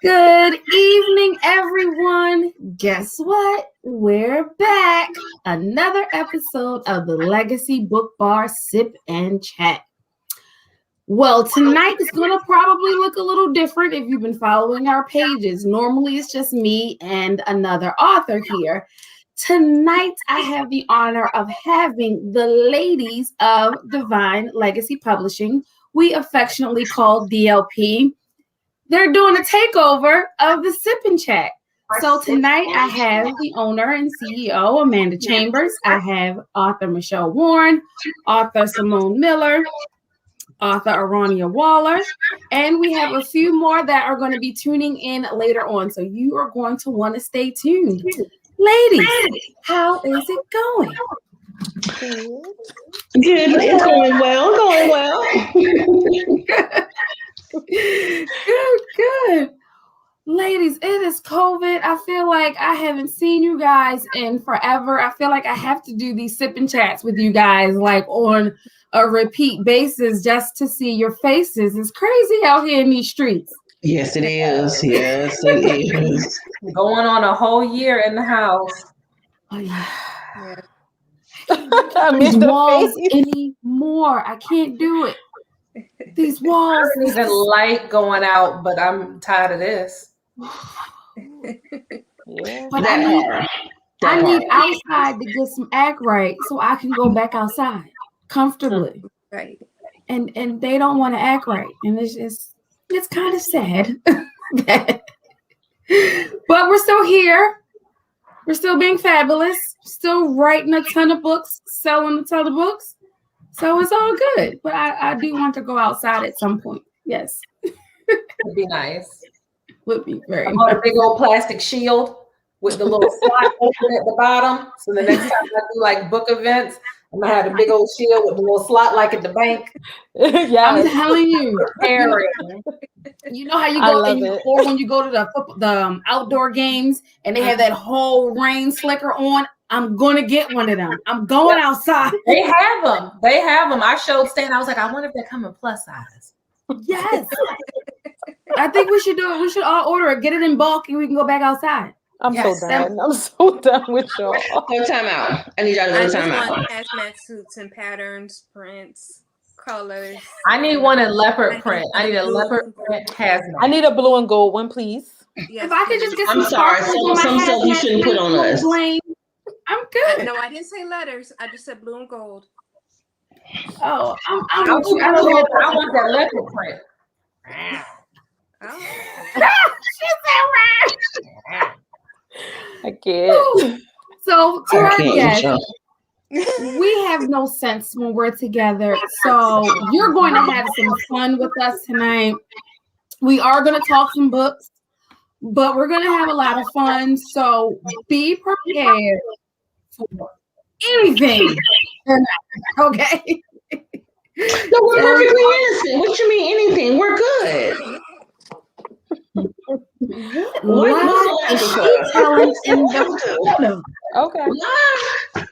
Good evening, everyone. Guess what? We're back. Another episode of the Legacy BookBar Sip and Chat. Well, tonight is going to probably look a little different if you've been following our pages. Normally, it's just me and another author here. Tonight, I have the honor of having the ladies of Divine Legacy Publishing, we affectionately call DLP. They're doing a takeover of the Sip and Chat. So tonight I have the owner and CEO, Amanda Chambers. I have author Michelle Warren, author Simone Miller, author Arania Waller, and we have a few more that are going to be tuning in later on. So you are going to want to stay tuned. Ladies, how is it going? Good. It's going well. Good. Ladies, it is COVID. I feel like I haven't seen you guys in forever. I feel like I have to do these sip and chats with you guys like on a repeat basis just to see your faces. It's crazy out here in these streets. Yes, it is. Yes, it is. Going on a whole year in the house. Oh, yeah. I miss the walls anymore. I can't do it. These walls. There's even light going out, but I'm tired of this. Yeah. But I need outside to get some act right so I can go back outside comfortably. Right. And they don't want to act right. And it's kind of sad. But we're still here. We're still being fabulous. Still writing a ton of books, selling a ton of books. So it's all good. But I do want to go outside at some point. Yes. Would be nice. Would be very nice. A big old plastic shield with the little slot open at the bottom. So the next time I do like book events, I'm gonna have a big old shield with a little slot like at the bank. Yeah, I'm telling you. You know how you go or when you go to the outdoor games and they have that whole rain slicker on. I'm gonna get one of them. I'm going outside. They have them. I showed Stan. I was like, I wonder if they come in plus size. Yes. I think we should do it. We should all order it, get it in bulk, and we can go back outside. I'm so done with y'all. Go time out. I need y'all to go time out. I just want hazmat suits and patterns, prints, colors. I need one in leopard print. I need a leopard print hazmat. I need a blue and gold one, please. Yes, if I could just get some some stuff you shouldn't put on us. I'm good. No, I didn't say letters. I just said blue and gold. Oh, I want that leopard print. Oh. She said right. I can't. So to our guests, we have no sense when we're together. So you're going to have some fun with us tonight. We are going to talk some books, but we're going to have a lot of fun. So be prepared for anything. Okay. No, we're perfectly innocent. What you mean anything? We're good. Okay.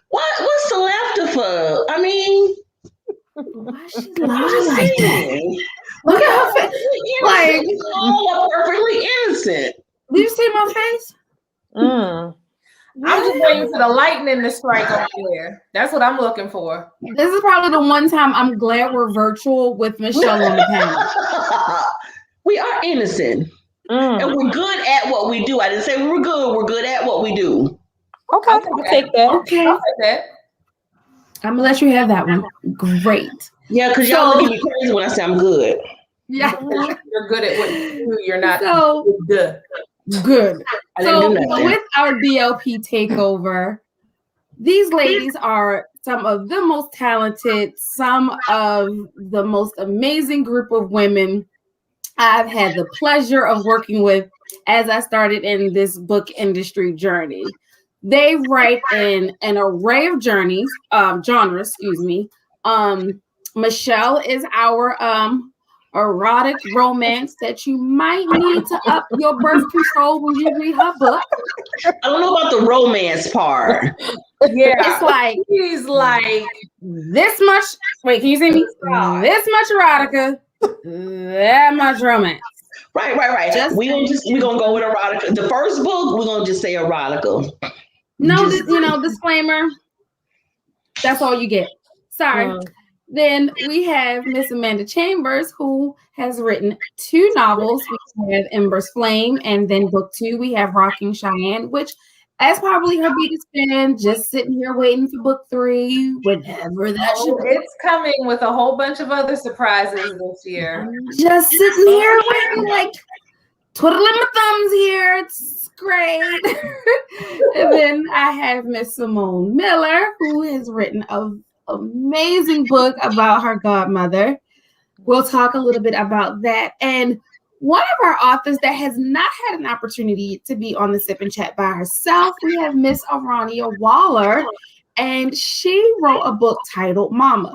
What's the laughter for? I mean, why she lying like that? Look at her face. Like, all perfectly innocent. Did you see my face? I'm just waiting for the lightning to strike over there. That's what I'm looking for. This is probably the one time I'm glad we're virtual with Michelle on the panel. We are innocent. And we're good at what we do. I didn't say we were good. We're good at what we do. Okay, I'll take that. Okay. I'll take that. I'm going to let you have that one. Great. Yeah, because y'all look at me crazy when I say I'm good. Yeah. You're good at what you do. You're not good. Good. So with our DLP takeover, these ladies are some of the most talented, some of the most amazing group of women I've had the pleasure of working with as I started in this book industry journey. They write in an array of genres, Michelle is our erotic romance that you might need to up your birth control when you read her book. I don't know about the romance part. Yeah. It's like, he's like this much. Wait, can you see me? This much erotica, that much romance. Right. Just We gonna go with erotica. The first book, we're gonna just say erotica. no, Just- disclaimer. That's all you get. Sorry. Then we have Miss Amanda Chambers, who has written 2 novels. We have Ember's Flame, and then book 2, we have Rocking Cheyenne, which as probably her biggest fan, just sitting here waiting for book 3, whenever that should be. It's coming with a whole bunch of other surprises this year. Just sitting here waiting, like twiddling my thumbs here. It's great. And then I have Miss Simone Miller, who has written an amazing book about her godmother. We'll talk a little bit about that. And one of our authors that has not had an opportunity to be on the Sip and Chat by herself, we have Miss Arania Waller, and she wrote a book titled Mama.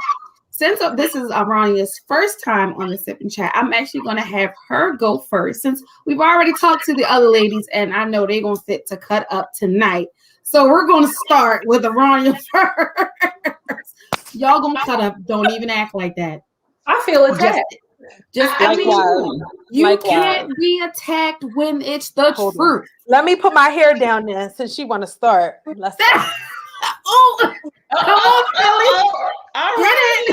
Since this is Arania's first time on the Sip and Chat, I'm actually going to have her go first, since we've already talked to the other ladies, and I know they're going to fit to cut up tonight. So we're going to start with Arania first. Y'all going to cut up. Don't even act like that. I feel attacked. I mean, you can't be attacked when it's the truth. Let me put my hair down there since she want to start. Let's start. Oh, come on, Philly. All Get right.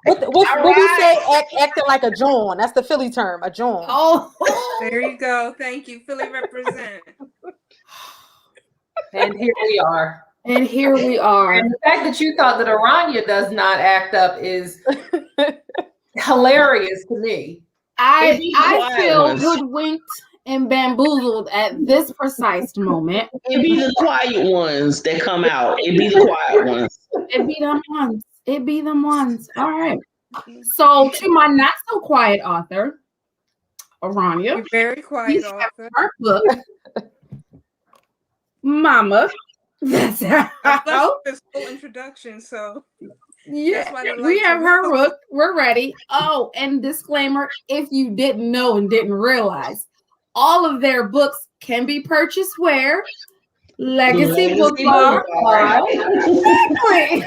it. What we say, acting like a John. That's the Philly term, a John. Oh, There you go. Thank you. Philly represent. And here we are. And here we are. And the fact that you thought that Aranya does not act up is hilarious to me. I feel hoodwinked and bamboozled at this precise moment. It be the quiet ones that come out. It be the quiet ones. It be them ones. It be them ones. All right. So to my not so quiet author, Arania. You're very quiet, author. Her book, Mama. That's how. This full introduction, so Yeah, we have her book. We're ready. Oh, and disclaimer, if you didn't know and didn't realize, all of their books can be purchased where? Legacy BookBar. Exactly.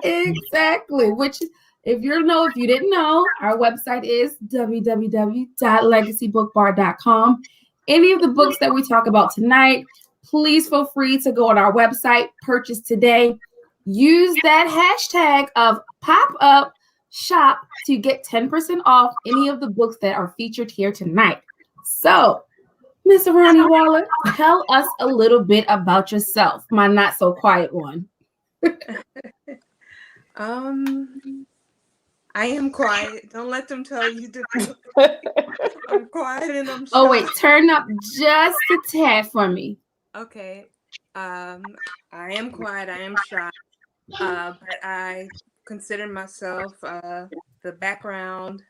Exactly. Which, if you didn't know, our website is www.legacybookbar.com. Any of the books that we talk about tonight, please feel free to go on our website, purchase today. Use that hashtag of pop-up shop to get 10% off any of the books that are featured here tonight. So, Miss Arania Waller, tell us a little bit about yourself, my not so quiet one. I am quiet. Don't let them tell you different. I'm quiet and I'm shy. Oh wait, turn up just a tad for me. Okay. I am quiet. I am shy. But I consider myself the background.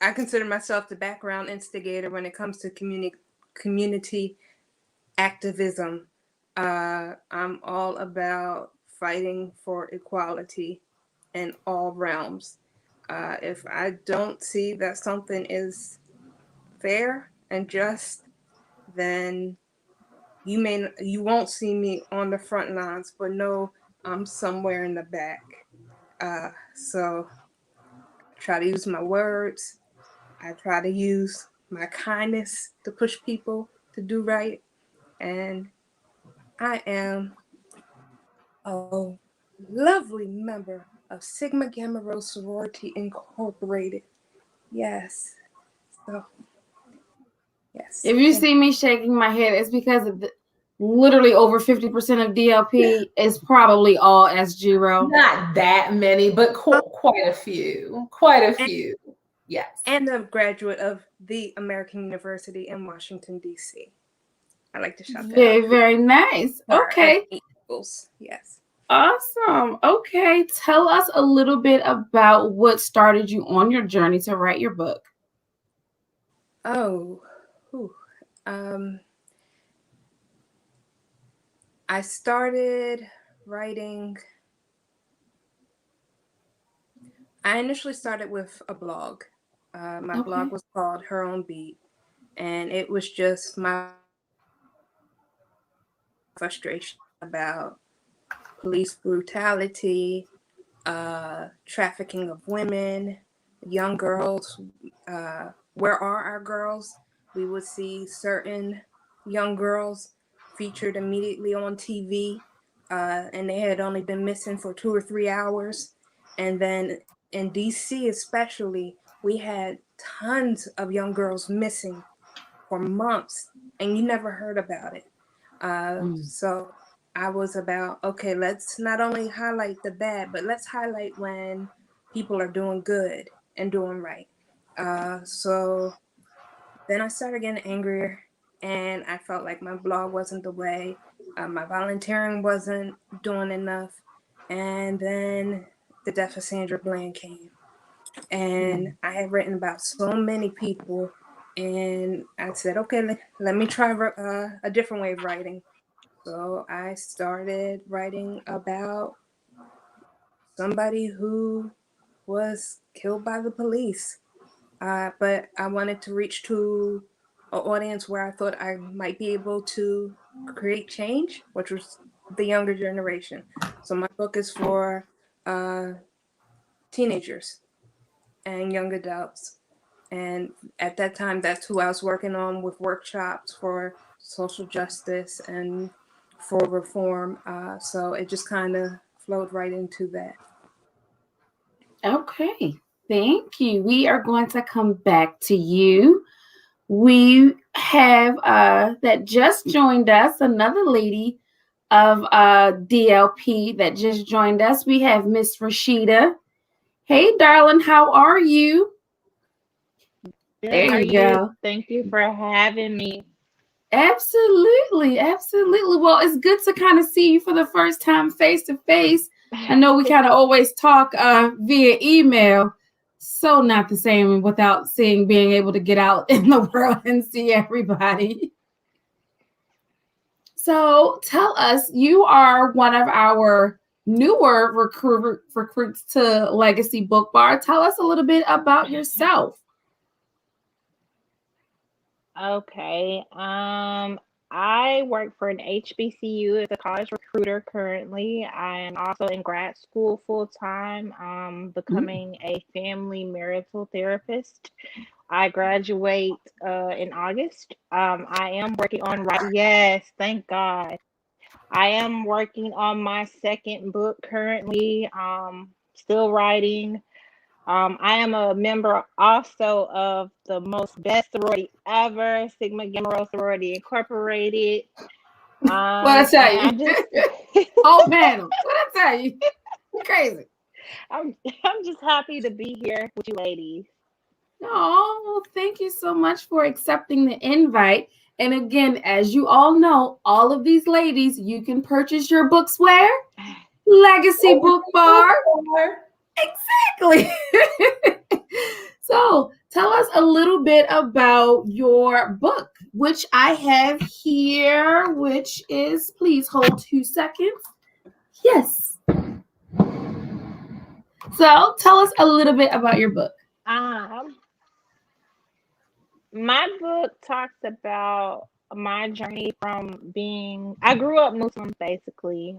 I consider myself the background instigator when it comes to community activism. I'm all about fighting for equality in all realms. If I don't see that something is fair and just, then you won't see me on the front lines, but no, I'm somewhere in the back. So I try to use my words. I try to use my kindness to push people to do right. And I am a lovely member of Sigma Gamma Rho Sorority Incorporated. Yes. So, yes. If you see me shaking my head, it's because of literally over 50% of DLP is probably all SGRO. Not that many, but quite a few. Quite a few. Yes. And a graduate of the American University in Washington, D.C. I like to shout that Very, out. very nice. Okay. Yes. Awesome. Okay. Tell us a little bit about what started you on your journey to write your book. I started writing. I initially started with a blog. My blog was called Her Own Beat, and it was just my frustration about police brutality, trafficking of women, young girls. Where are our girls? We would see certain young girls featured immediately on TV, and they had only been missing for 2 or 3 hours. And then in DC, especially, we had tons of young girls missing for months, and you never heard about it. So I was about, okay, let's not only highlight the bad, but let's highlight when people are doing good and doing right. So then I started getting angrier, and I felt like my blog wasn't the way, my volunteering wasn't doing enough. And then the death of Sandra Bland came. And I had written about so many people, and I said, okay, let me try a different way of writing. So I started writing about somebody who was killed by the police. But I wanted to reach to an audience where I thought I might be able to create change, which was the younger generation. So my book is for teenagers and young adults. And at that time, that's who I was working on with workshops for social justice and for reform. So it just kind of flowed right into that. Okay, thank you. We are going to come back to you. We have that just joined us, another lady of DLP that just joined us. We have Miss Rashida. Hey, darling, how are you? There you go. Thank you for having me. Absolutely, absolutely. Well, it's good to kind of see you for the first time face to face. I know we kind of always talk via email. So not the same without being able to get out in the world and see everybody. So tell us, you are one of our newer recruits to Legacy BookBar. Tell us a little bit about yourself. Okay. I work for an HBCU as a college recruiter currently. I am also in grad school full time, becoming a family marital therapist. I graduate in August. I am working on yes, thank God. I am working on my second book currently. Still writing. I am a member also of the most best sorority ever, Sigma Gamma Rho Sorority Incorporated. What I tell you? Oh man, what I tell you? Crazy. I'm just happy to be here with you ladies. Oh, well, thank you so much for accepting the invite. And again, as you all know, all of these ladies, you can purchase your books where? Legacy BookBar. Exactly. So tell us a little bit about your book, which I have here, which is, please hold 2 seconds. Yes. So tell us a little bit about your book. My book talks about my journey from I grew up Muslim, basically.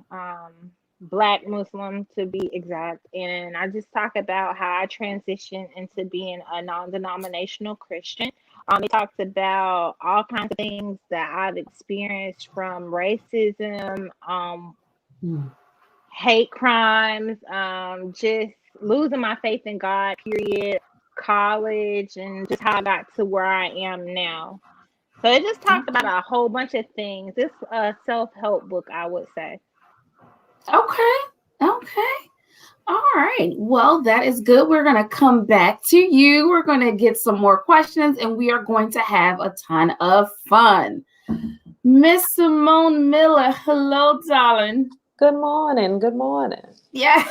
Black Muslim to be exact, and I just talk about how I transitioned into being a non-denominational Christian. It talks about all kinds of things that I've experienced, from racism, hate crimes, just losing my faith in God, period, college, and just how I got to where I am now. So it just talks about a whole bunch of things. It's a self-help book, I would say. Okay. All right. Well, that is good. We're going to come back to you. We're going to get some more questions, and we are going to have a ton of fun. Miss Simone Miller, hello, darling. Good morning. Good morning. Yeah.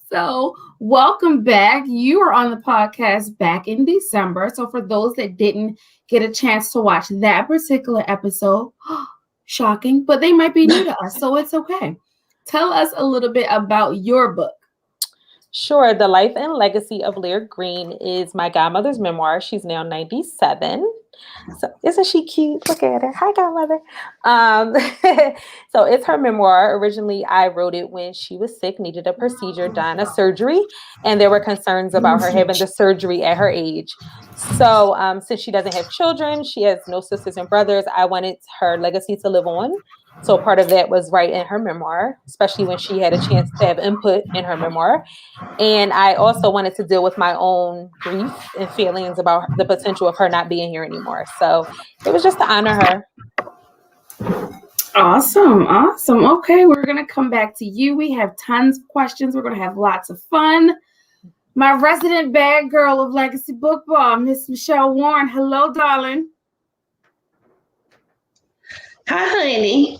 So welcome back. You were on the podcast back in December. So for those that didn't get a chance to watch that particular episode, shocking, but they might be new to us, so it's okay. Tell us a little bit about your book. Sure. The Life and Legacy of Lear Green is my godmother's memoir. She's now 97. So isn't she cute? Look at her. Hi, godmother. So it's her memoir. Originally, I wrote it when she was sick, needed a procedure done, a surgery, and there were concerns about her having the surgery at her age. So since she doesn't have children, she has no sisters and brothers, I wanted her legacy to live on. So part of that was writing her memoir, especially when she had a chance to have input in her memoir. And I also wanted to deal with my own grief and feelings about the potential of her not being here anymore. So it was just to honor her. Awesome. Okay, we're going to come back to you. We have tons of questions. We're going to have lots of fun. My resident bad girl of Legacy BookBar, Miss Michelle Warren. Hello, darling. Hi, honey.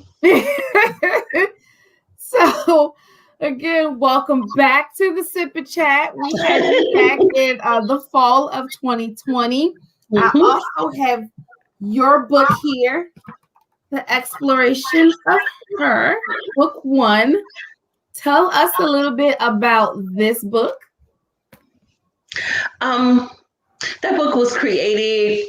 So, again, welcome back to the Sip and Chat. We had you back in the fall of 2020. Mm-hmm. I also have your book here, The Exploration of Her, book 1. Tell us a little bit about this book. That book was created,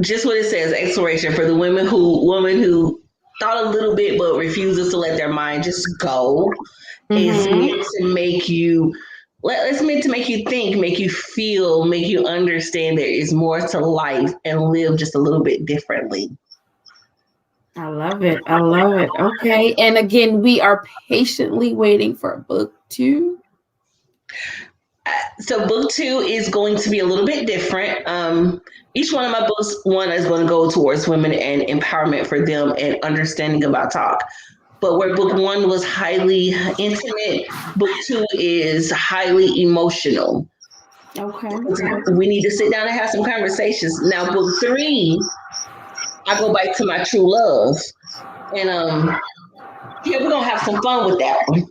just what it says, exploration for the woman who thought a little bit but refuses to let their mind just go. It's meant to make you, it's meant to make you think, make you feel, make you understand there is more to life and live just a little bit differently. I love it. Okay. And again, we are patiently waiting for book 2. So book 2 is going to be a little bit different. Each one of my books, one is going to go towards women and empowerment for them and understanding about talk. But where book 1 was highly intimate, book 2 is highly emotional. Okay. We need to sit down and have some conversations. Now, book 3, I go back to my true love. And yeah, we're going to have some fun with that one.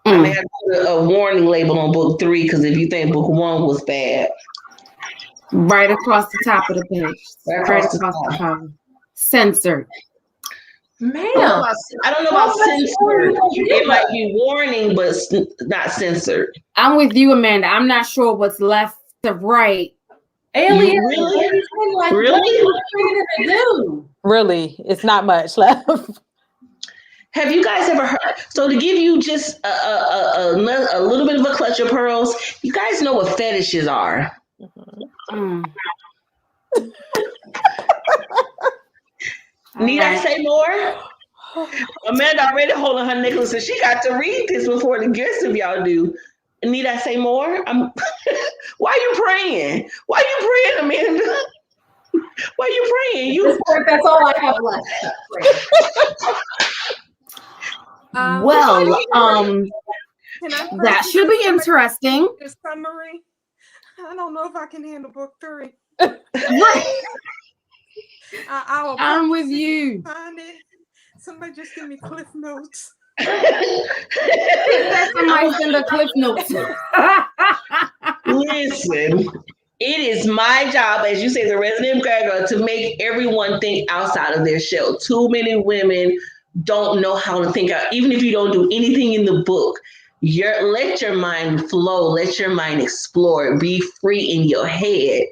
I may have to put a warning label on book 3 because if you think book 1 was bad. Right across the top of the page. Right across the top. Censored. Man. I don't know about censored. It might be warning, but not censored. I'm with you, Amanda. I'm not sure what's left to right. Alien. Really? Like, Really? Really, it's not much left. Have you guys ever heard? So to give you just a little bit of a clutch of pearls, you guys know what fetishes are. Need I say more? Amanda already holding her necklace, and she got to read this before the rest of y'all do. Need I say more? Why are you praying? Why are you praying, Amanda? Why are you praying? That's all I have left. That should be interesting. The summary. I don't know if I can handle book 3. I'm with you. Find it. Somebody just give me Cliff Notes. Somebody send the Cliff Notes. Listen, it is my job, as you say, the resident girl, to make everyone think outside of their shell. Too many women don't know how to think out, even if you don't do anything in the book. Let your mind flow, let your mind explore, be free in your head.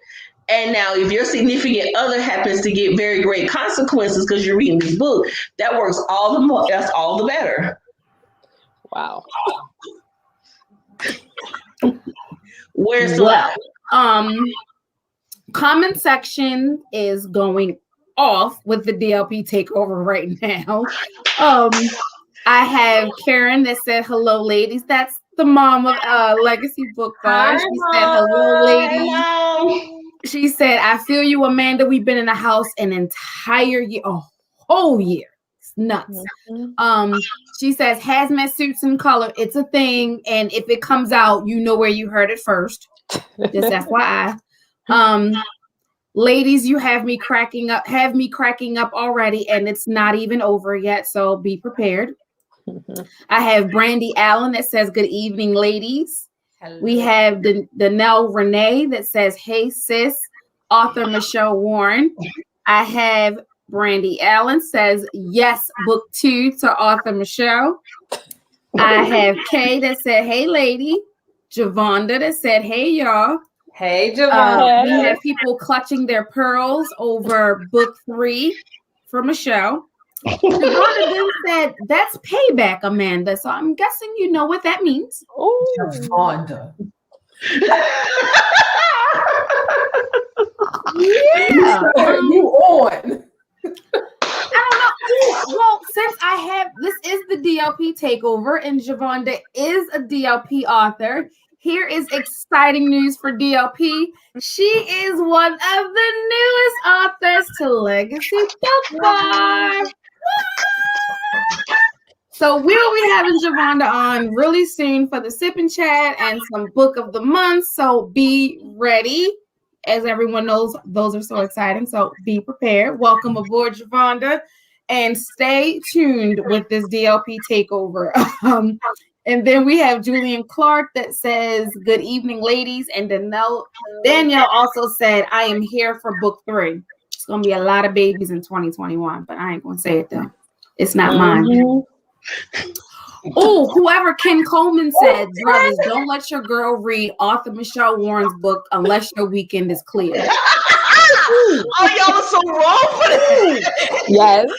And now if your significant other happens to get very great consequences because you're reading this book, that works all the more, that's all the better. Wow. Where's the line? Comment section is going off with the DLP takeover right now. I have Karen that said, hello, ladies. That's the mom of Legacy BookBar. She said, hello, ladies. She said, I feel you, Amanda. We've been in the house an entire year, a whole year. It's nuts. She says, hazmat suits in color. It's a thing. And if it comes out, you know where you heard it first. Just FYI. Ladies, you have me cracking up already, and it's not even over yet. So be prepared. I have Brandy Allen that says, good evening, ladies. Hello. We have Danelle Renee that says, hey, sis. Author Michelle Warren. I have Brandy Allen says, yes, book 2 to author Michelle. I have Kay that said, hey, lady. Javonda that said, hey, y'all. Hey, Javonda. We have people clutching their pearls over book 3 for Michelle. Javonda then said, that's payback, Amanda. So I'm guessing you know what that means. Oh, Javonda. Yeah. You on? I don't know. Well, since this is the DLP takeover, and Javonda is a DLP author, here is exciting news for DLP. She is one of the newest authors to Legacy BookBar. So we will be having Javonda on really soon for the Sip and Chat and some book of the month. So be ready. As everyone knows, those are so exciting. So be prepared. Welcome aboard, Javonda. And stay tuned with this DLP takeover. And then we have Julian Clark that says, good evening, ladies. And Danielle also said, I am here for book 3. It's going to be a lot of babies in 2021, but I ain't going to say it though. It's not mine. Oh, whoever Ken Coleman said, brothers, don't let your girl read Author Michelle Warren's book unless your weekend is clear. Oh, y'all are so wrong for that. Yes.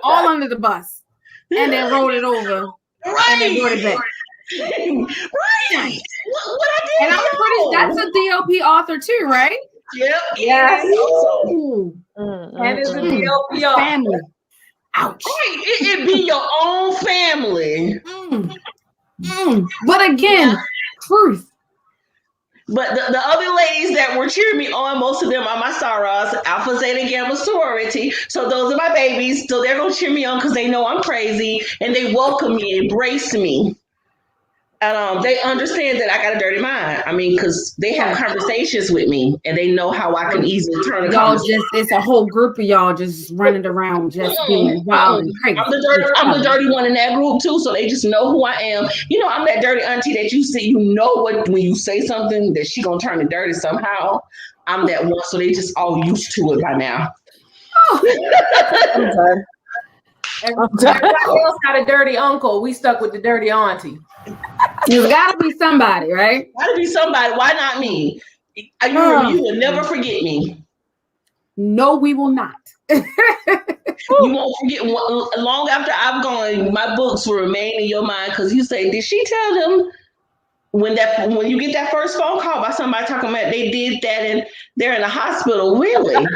All under the bus. And then rolled it over. Right. And then brought it back. Right. What I did? And I'm pretty, that's a DLP author too, right? Yep. Yes. Ooh. And it's a DLP author. Family. Ouch. Right. It be your own family. But again, truth. But the other ladies that were cheering me on, most of them are my sorors, Alpha Zeta Gamma sorority. So those are my babies. So they're going to cheer me on because they know I'm crazy and they welcome me, embrace me. And they understand that I got a dirty mind. I mean, because they have conversations with me and they know how I can easily turn a conversation. It's a whole group of y'all just running around, just being wild and crazy. I'm the dirty one in that group too, so they just know who I am. You know, I'm that dirty auntie that you see, you know what, when you say something that she gonna turn it dirty somehow. I'm that one, so they just all used to it by now. Everybody else got a dirty uncle. We stuck with the dirty auntie. There's got to be somebody, right? Gotta be somebody. Why not me? You will never forget me. No, we will not. You won't forget. Long after I've gone, my books will remain in your mind because you say, "Did she tell them when you get that first phone call by somebody talking about they did that and they're in the hospital?" Really?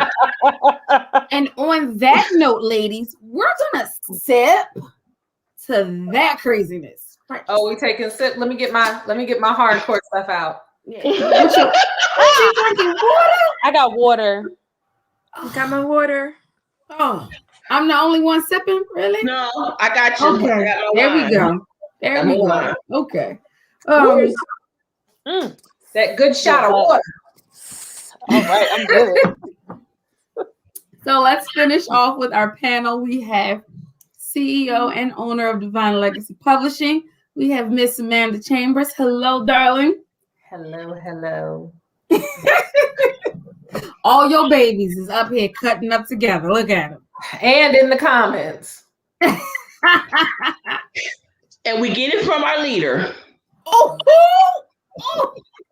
And on that note, ladies, we're gonna sip to that craziness. Oh, we taking sip. Let me get my hardcore stuff out. Yeah. What you drinking? Water? I got water. I got my water. Oh, I'm the only one sipping, really? No, I got you. Okay, I got there we go. There we go. Okay. That good shot of water. All right, I'm good. So let's finish off with our panel. We have CEO and owner of Divine Legacy Publishing. We have Miss Amanda Chambers. Hello, darling. Hello. All your babies is up here cutting up together. Look at them. And in the comments. And we get it from our leader.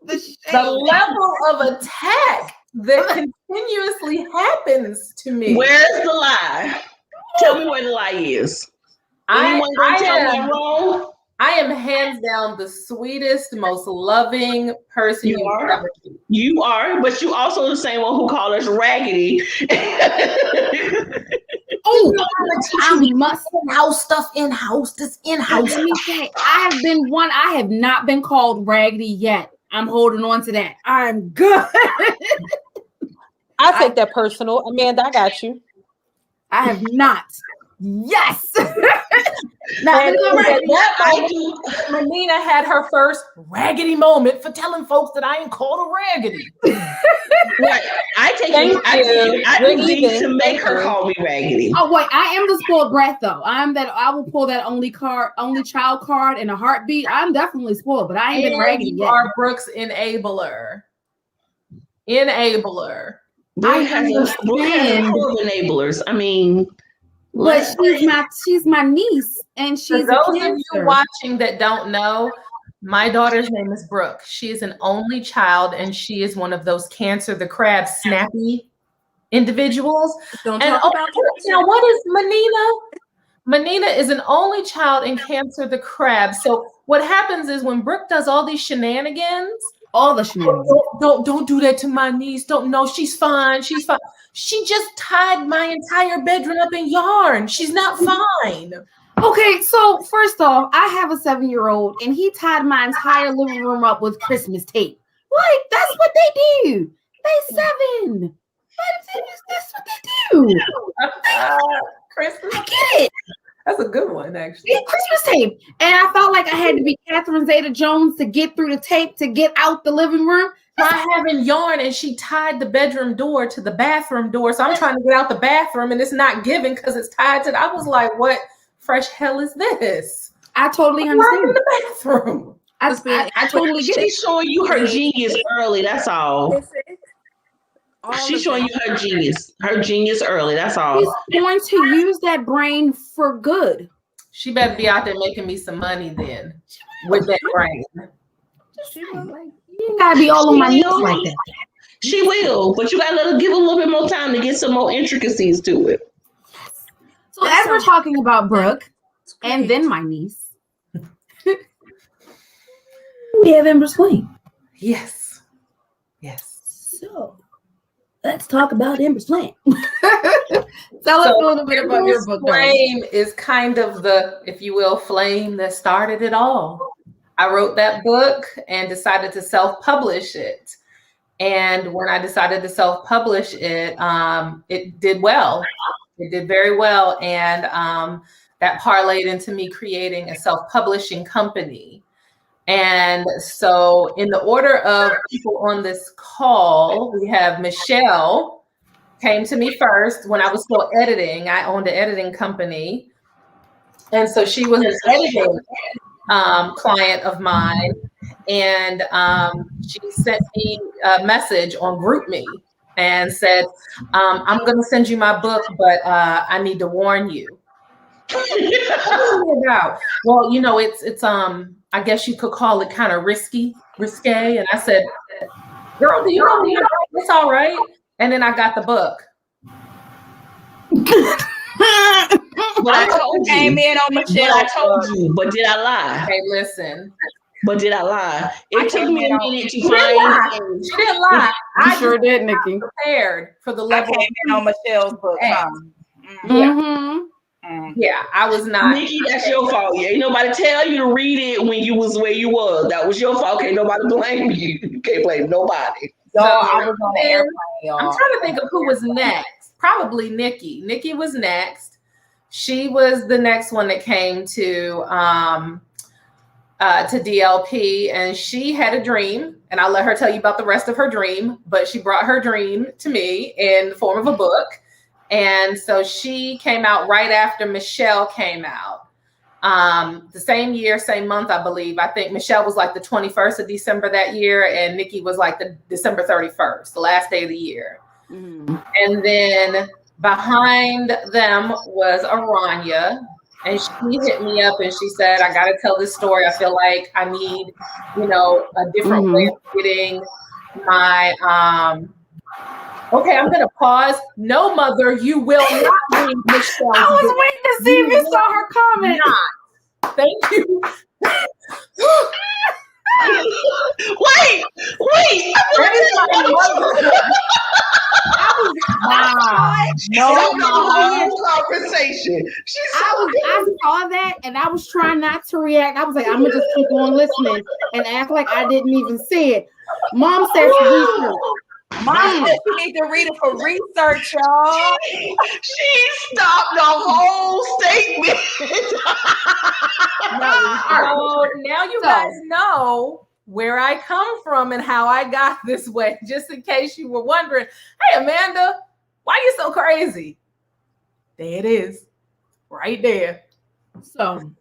The level of attack that continuously happens to me. Where's the lie? Tell me where the lie is. Anyone gonna tell me I'm wrong? I am hands down the sweetest, most loving person you are. You are, but you also the same one who called us raggedy. I must house stuff in house. This in house. Let me say, I have not been called raggedy yet. I'm holding on to that. I'm good. I take that personal. Amanda, I got you. I have not. Yes. Melina had her first raggedy moment for telling folks that I ain't called a raggedy. Right. I do things to make her call me raggedy. Oh wait, I am the spoiled brat though. I will pull that only child card in a heartbeat. I'm definitely spoiled, but I ain't been raggedy yet. Are Brooks enabler. Brooke has enablers. I mean, But she's my niece, and she's For a those of you Cancer. watching that don't know, my daughter's name is Brooke. She is an only child, and she is one of those Cancer the Crab snappy individuals. Don't And talk about now, what is Manina? Manina is an only child in Cancer the Crab. So what happens is when Brooke does all these shenanigans, All the shenanigans. don't do that to my niece. Don't know she's fine. She's fine. She just tied my entire bedroom up in yarn. She's not fine. Okay, so first off, I have a 7-year-old, and he tied my entire living room up with Christmas tape. Like, that's what they do. They 7. That's what they do. Christmas. I get it. That's a good one, actually. It's Christmas tape. And I felt like I had to be Catherine Zeta-Jones to get through the tape to get out the living room. Try having yarn, and she tied the bedroom door to the bathroom door. So I'm trying to get out the bathroom, and it's not giving because it's tied to. I was like, "What fresh hell is this?" I totally I'm right in understand. the bathroom. I totally get it. She's showing you her genius early. That's all. She's showing you her genius early. That's all. She's going to use that brain for good. She better be out there making me some money then with that brain. You ain't gotta be all on my knees like that. She will, but you gotta let her give a little bit more time to get some more intricacies to it. So as we're talking about Brooke and then my niece, we have Ember Swain. Yes. So let's talk about Ember Swain. Tell us a little bit about your book. Flame is kind of the, if you will, flame that started it all. I wrote that book and decided to self-publish it. And when I decided to self-publish it, it did well. It did very well. And that parlayed into me creating a self-publishing company. And so in the order of people on this call, we have Michelle came to me first when I was still editing. I owned an editing company. And so she was an editing client of mine. And she sent me a message on GroupMe and said, I'm going to send you my book, but I need to warn you. Well, you know, it's I guess you could call it kind of risque. And I said, girl, do you know me? It's all right. And then I got the book. But I told you. Came in on Michelle. But I told you. But did I lie? Hey, listen. But did I lie? It took me a minute to She didn't lie. I sure did, Nikki. Prepared for the level. I came in on Michelle's book. Yeah, I was not. Nikki, that's your fault. Yeah, ain't nobody tell you to read it when you was where you was. That was your fault. Can't nobody blame you. You can't blame nobody. Y'all, I was on the airplane, y'all. I'm trying to think of who was next. Probably Nikki. Nikki was next. She was the next one that came to DLP, and she had a dream, and I'll let her tell you about the rest of her dream, but she brought her dream to me in the form of a book. And so she came out right after Michelle came out. The same year, same month, I believe. I think Michelle was like the 21st of December that year, and Nikki was like the December 31st, the last day of the year. Mm-hmm. And then behind them was Aranya, and she hit me up and she said, I got to tell this story. I feel like I need, you know, a different way of getting my, okay, I'm going to pause. No, mother, you will not read Michelle. I was waiting to see if you saw her comment. Not. Thank you. Wait. Conversation. I saw that and I was trying not to react. I was like, I'm gonna just keep on listening and act like I didn't even see it. Mom said research. Mom said you need to read it for research, y'all. She stopped the whole statement. Now you guys know where I come from and how I got this way, just in case you were wondering, hey, Amanda, why you so crazy? There it is, right there. So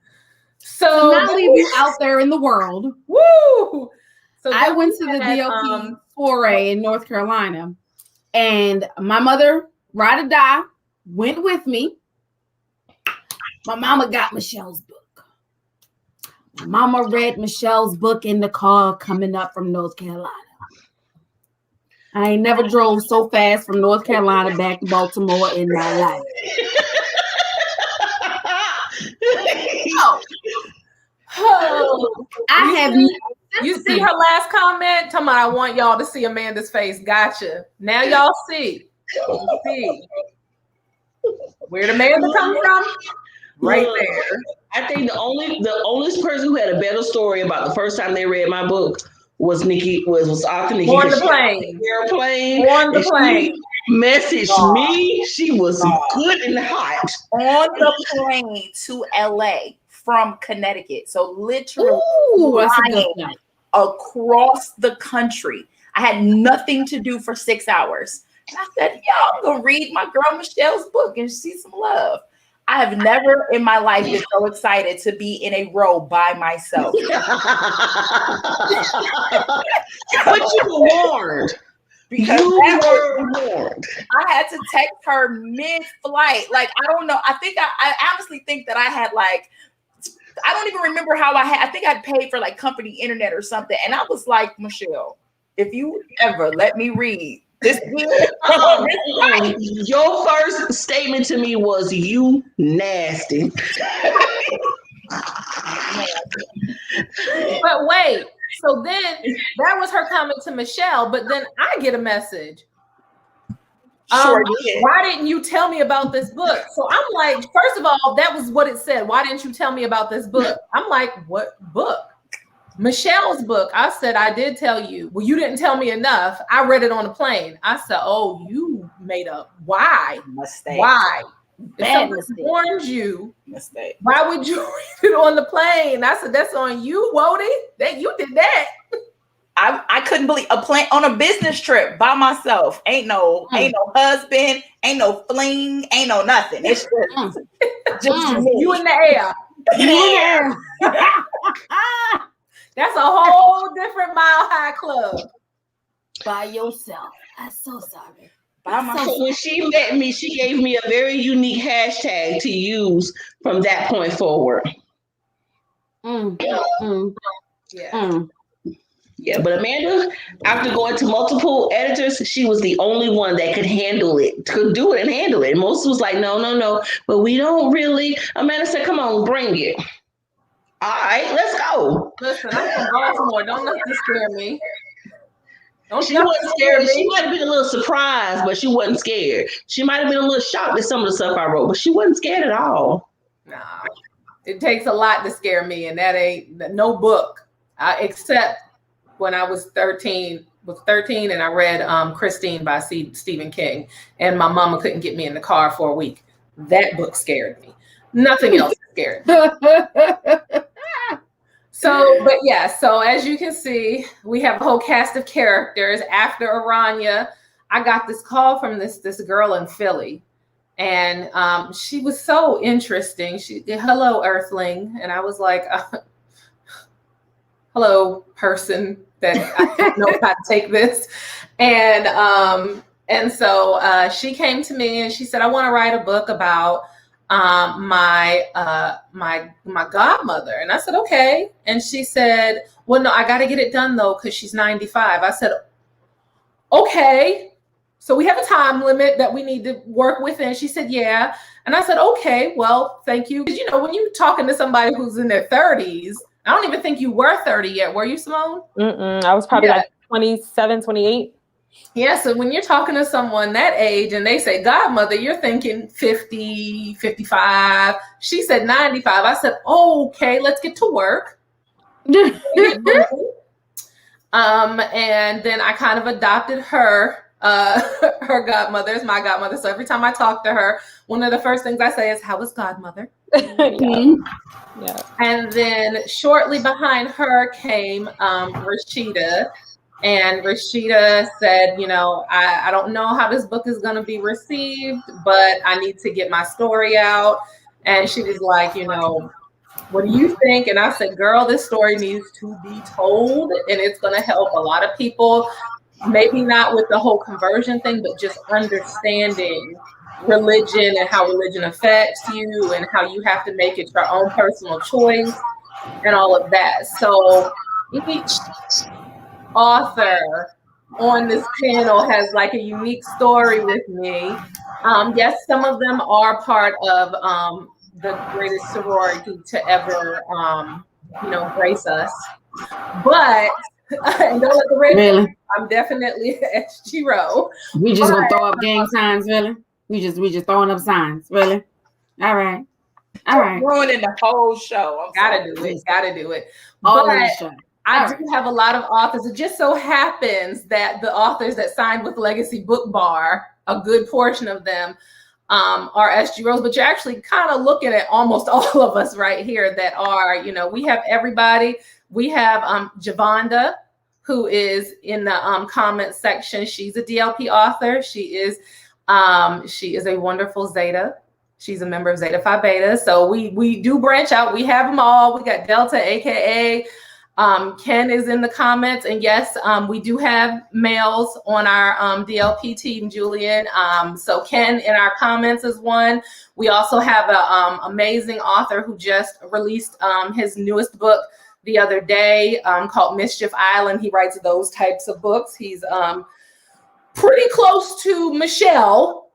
now leave you out there in the world. Woo! So I went to the DLP foray in North Carolina, and my mother, ride or die, went with me. My mama got Michelle's book. My mama read Michelle's book in the car coming up from North Carolina. I ain't never drove so fast from North Carolina back to Baltimore in my life. Oh, I have you see her last comment? Talking about I want y'all to see Amanda's face. Gotcha. Now y'all see. See where Amanda come from? Right there. I think the only person who had a better story about the first time they read my book was Nikki, was author Nikki. On the plane. Airplane. On the plane. Messaged me. She was good and hot. On the plane to LA from Connecticut. So literally flying across the country. I had nothing to do for 6 hours. And I said, yo, I'm gonna read my girl Michelle's book and see some love. I have never in my life been so excited to be in a row by myself. But you were warned. Because I had to text her mid-flight. Like, I don't know. I honestly think that I had like, I don't even remember how I think I'd paid for like company internet or something. And I was like, Michelle, if you ever let me read this, your first statement to me was you nasty. But wait, so then that was her comment to Michelle, but then I get a message. Why didn't you tell me about this book? So I'm like, first of all, that was what it said. Why didn't you tell me about this book? I'm like, what book? Michelle's book. I said, I did tell you. Well, you didn't tell me enough. I read it on the plane. I said, oh, you made a why? Mistake. Why? If someone warned you, why would you read it on the plane? I said, that's on you, Wody. That you did that. I couldn't believe a plane on a business trip by myself. Ain't no husband, ain't no fling, ain't no nothing. It's just you in the air. Yeah. That's a whole different Mile High Club. By yourself. I'm so sorry. So when she met me, she gave me a very unique hashtag to use from that point forward. Yeah, but Amanda, after going to multiple editors, she was the only one that could handle it, could do it and handle it. Most was like, no, but we don't really. Amanda said, come on, bring it. All right, let's go. Listen, I'm from Baltimore. Don't let this scare me. She wasn't scared. She might have been a little surprised, but she wasn't scared. She might have been a little shocked at some of the stuff I wrote, but she wasn't scared at all. Nah, it takes a lot to scare me, and that ain't no book, except when I was 13 and I read Christine by Stephen King, and my mama couldn't get me in the car for a week. That book scared me. Nothing else scared me. So as you can see, we have a whole cast of characters. After Aranya, I got this call from this girl in Philly, and she was so interesting. She, hello, Earthling, and I was like, hello, person that I don't know how to take this, and so she came to me and she said, I want to write a book about my godmother. And I said, okay. And she said, well, no, I got to get it done though, because she's 95. I said, okay. So we have a time limit that we need to work within. She said, yeah. And I said, okay, well, thank you. Because, when you're talking to somebody who's in their 30s, I don't even think you were 30 yet. Were you, Simone? I was probably like 27, 28. Yeah, so when you're talking to someone that age and they say godmother, you're thinking 50, 55. She said 95. I said, okay, let's get to work. And then I kind of adopted her, her godmother is my godmother. So every time I talk to her, one of the first things I say is, how was godmother? Yeah. And then shortly behind her came Rashida. And Rashida said, I don't know how this book is going to be received, but I need to get my story out. And she was like, what do you think? And I said, girl, this story needs to be told, and it's going to help a lot of people. Maybe not with the whole conversion thing, but just understanding religion and how religion affects you and how you have to make it your own personal choice and all of that. So each author on this panel has like a unique story with me. Yes, some of them are part of the greatest sorority to ever, grace us. But and don't let the race, Really? I'm definitely SG Row. We just gonna throw up gang signs, really? We just throwing up signs, really? All right. Ruining the whole show. Gotta do it. All But in the show. I do have a lot of authors. It just so happens that the authors that signed with Legacy BookBar, a good portion of them are SG Rose, but you're actually kind of looking at almost all of us right here that are, we have everybody. We have Javonda, who is in the comment section. She's a DLP author. She is a wonderful Zeta. She's a member of Zeta Phi Beta. So we do branch out. We have them all. We got Delta, AKA. Ken is in the comments. And yes, we do have males on our DLP team, Julian. So Ken in our comments is one. We also have an amazing author who just released his newest book the other day called Mischief Island. He writes those types of books. He's pretty close to Michelle.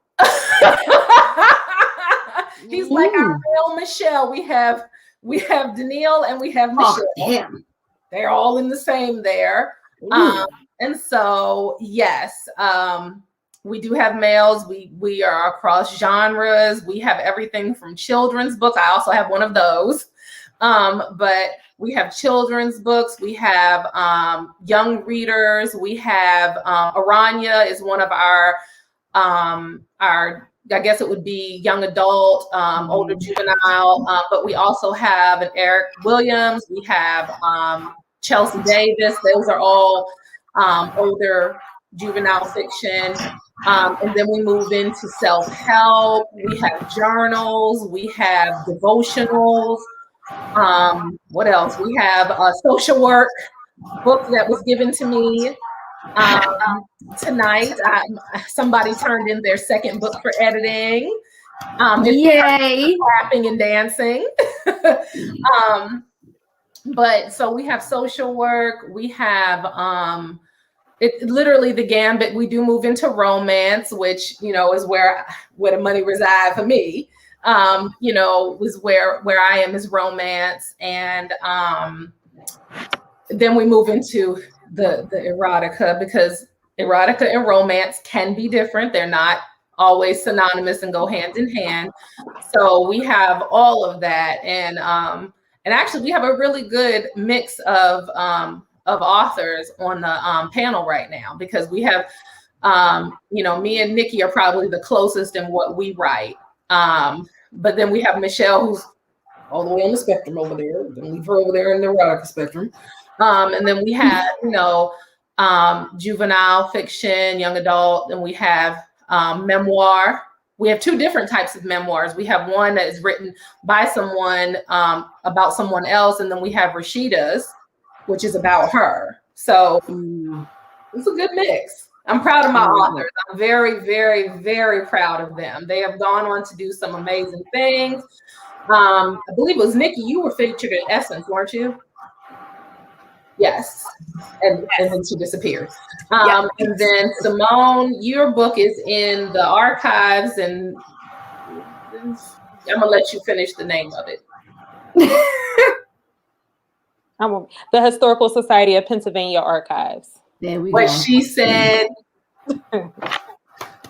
He's like our real Michelle. We have Danielle and we have Michelle. Damn. They're all in the same there. And so, yes, we do have males. We are across genres. We have everything from children's books. I also have one of those. But we have children's books. We have young readers. We have Aranya is one of our I guess it would be young adult, older juvenile, but we also have an Eric Williams. We have Chelsea Davis. Those are all older juvenile fiction. And then we move into self-help. We have journals. We have devotionals. What else? We have a social work book that was given to me tonight. Somebody turned in their second book for editing. Yay! Clapping and dancing. But so we have social work. We have it literally the gambit. We do move into romance, which is where the money resides for me. Was where I am is romance, and then we move into the erotica, because erotica and romance can be different. They're not always synonymous and go hand in hand. So we have all of that, and actually we have a really good mix of authors on the panel right now, because we have me and Nikki are probably the closest in what we write. But then we have Michelle, who's all the way on the spectrum over there. Then leave her over there in the erotica spectrum. And then we have, juvenile fiction, young adult, and we have memoir. We have two different types of memoirs. We have one that is written by someone about someone else, and then we have Rashida's, which is about her. So it's a good mix. I'm proud of my authors. I'm very, very, very proud of them. They have gone on to do some amazing things. I believe it was Nikki, you were featured in Essence, weren't you? Yes. And then she disappeared. And then Simone, your book is in the archives, and I'm gonna let you finish the name of it. The Historical Society of Pennsylvania Archives. There we what go. She said.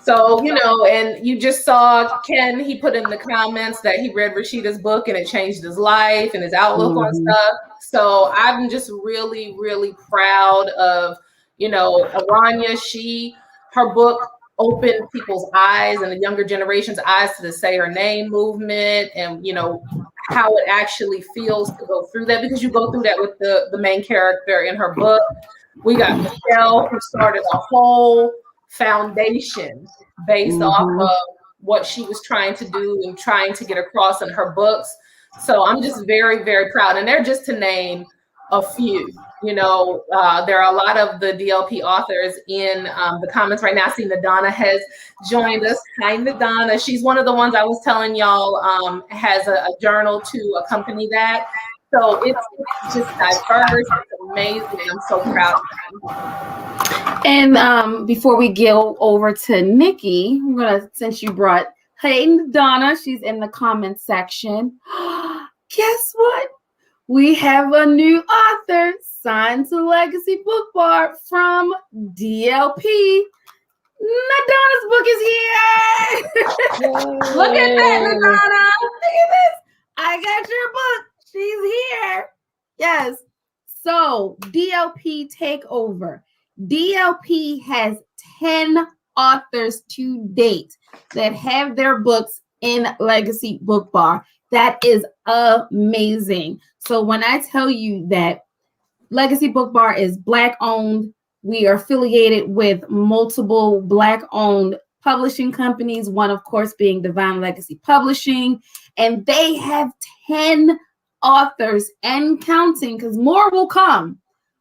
So, and you just saw Ken, he put in the comments that he read Rashida's book and it changed his life and his outlook on stuff. So I'm just really, really proud of, Aranya. Her book opened people's eyes and the younger generation's eyes to the Say Her Name movement, and, how it actually feels to go through that, because you go through that with the main character in her book. We got Michelle, who started a whole foundation based off of what she was trying to do and trying to get across in her books. So I'm just very, very proud. And they're just to name a few. You know, there are a lot of the DLP authors in the comments right now. I see Nadana has joined us. Hi, Nadana. She's one of the ones I was telling y'all has a journal to accompany that. So it's just diverse. It's amazing. I'm so proud of them. And before we go over to Nikki, I'm gonna, since you brought, hey Donna, she's in the comment section. Guess what? We have a new author signed to Legacy BookBar from DLP. Nadana's book is here. Look at that, Nadana. Look at this. I got your book. She's here. Yes. So DLP Takeover. DLP has 10 authors to date that have their books in Legacy BookBar. That is amazing. So when I tell you that Legacy BookBar is Black owned, we are affiliated with multiple Black owned publishing companies, one of course being Divine Legacy Publishing, and they have 10 authors and counting, because more will come,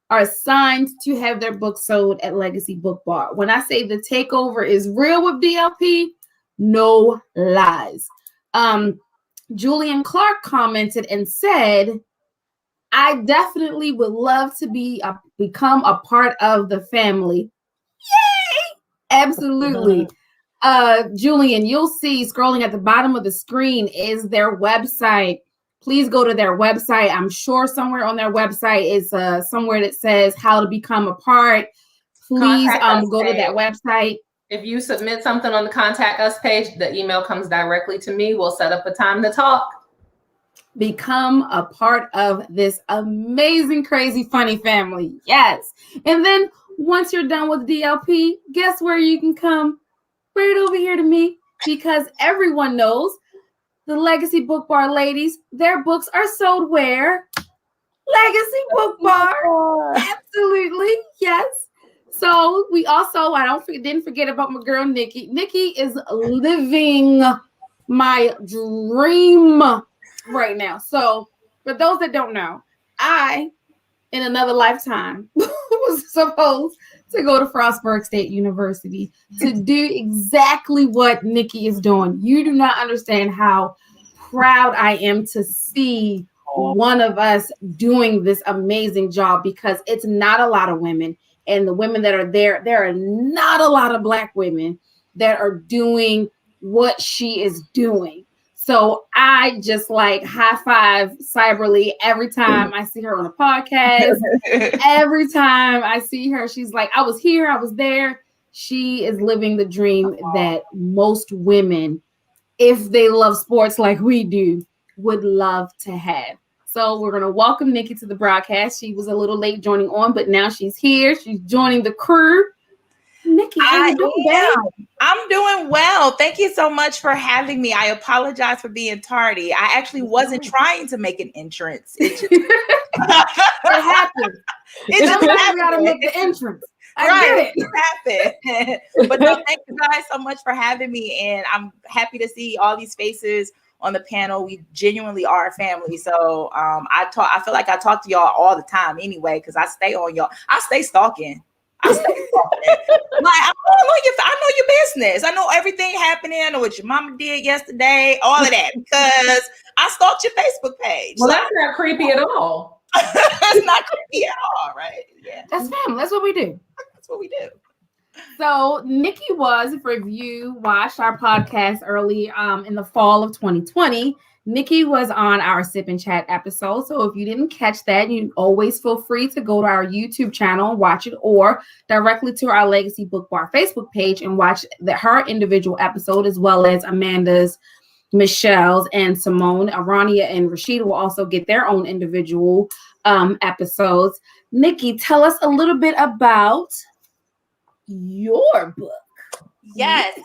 are signed to have their books sold at Legacy BookBar. When I say the takeover is real with DLP, no lies. Julian Clark commented and said, I definitely would love to become a part of the family. Yay! Absolutely. Julian, you'll see scrolling at the bottom of the screen is their website. Please go to their website. I'm sure somewhere on their website is somewhere that says how to become a part. Please go to that website. If you submit something on the contact us page, the email comes directly to me. We'll set up a time to talk. Become a part of this amazing, crazy, funny family. Yes. And then once you're done with DLP, guess where you can come? Right over here to me, because everyone knows the Legacy BookBar ladies, their books are sold where? Legacy BookBar. Absolutely. Yes. So we also, didn't forget about my girl, Nikki. Nikki is living my dream right now. So for those that don't know, I, in another lifetime, was supposed to go to Frostburg State University to do exactly what Nikki is doing. You do not understand how proud I am to see one of us doing this amazing job, because it's not a lot of women, and the women that are there are not a lot of Black women that are doing what she is doing. So I just like high five Cyberly every time I see her on a podcast. Every time I see her, she's like, I was here, I was there. She is living the dream that most women, if they love sports like we do, would love to have. So we're going to welcome Nikki to the broadcast. She was a little late joining on, but now she's here. She's joining the crew. Nikki, how you doing, babe? I'm doing well. Thank you so much for having me. I apologize for being tardy. I actually wasn't trying to make an entrance. It just it happened. It just happened. Gotta make the entrance. It happened. But no, thank you guys so much for having me, and I'm happy to see all these faces on the panel. We genuinely are a family. So I feel like I talk to y'all all the time anyway, because I stay on y'all. I stay stalking. Like, I know your business. I know everything happening. I know what your mama did yesterday, all of that, because I stalked your Facebook page. Well, that's not creepy at all. It's not creepy at all, right? Yeah. That's family. That's what we do. That's what we do. So Nikki was, if you watched our podcast early in the fall of 2020, Nikki was on our Sip and Chat episode. So if you didn't catch that, you always feel free to go to our YouTube channel and watch it, or directly to our Legacy BookBar Facebook page and watch her individual episode, as well as Amanda's, Michelle's, and Simone. Arania and Rashida will also get their own individual episodes. Nikki, tell us a little bit about your book. Yes.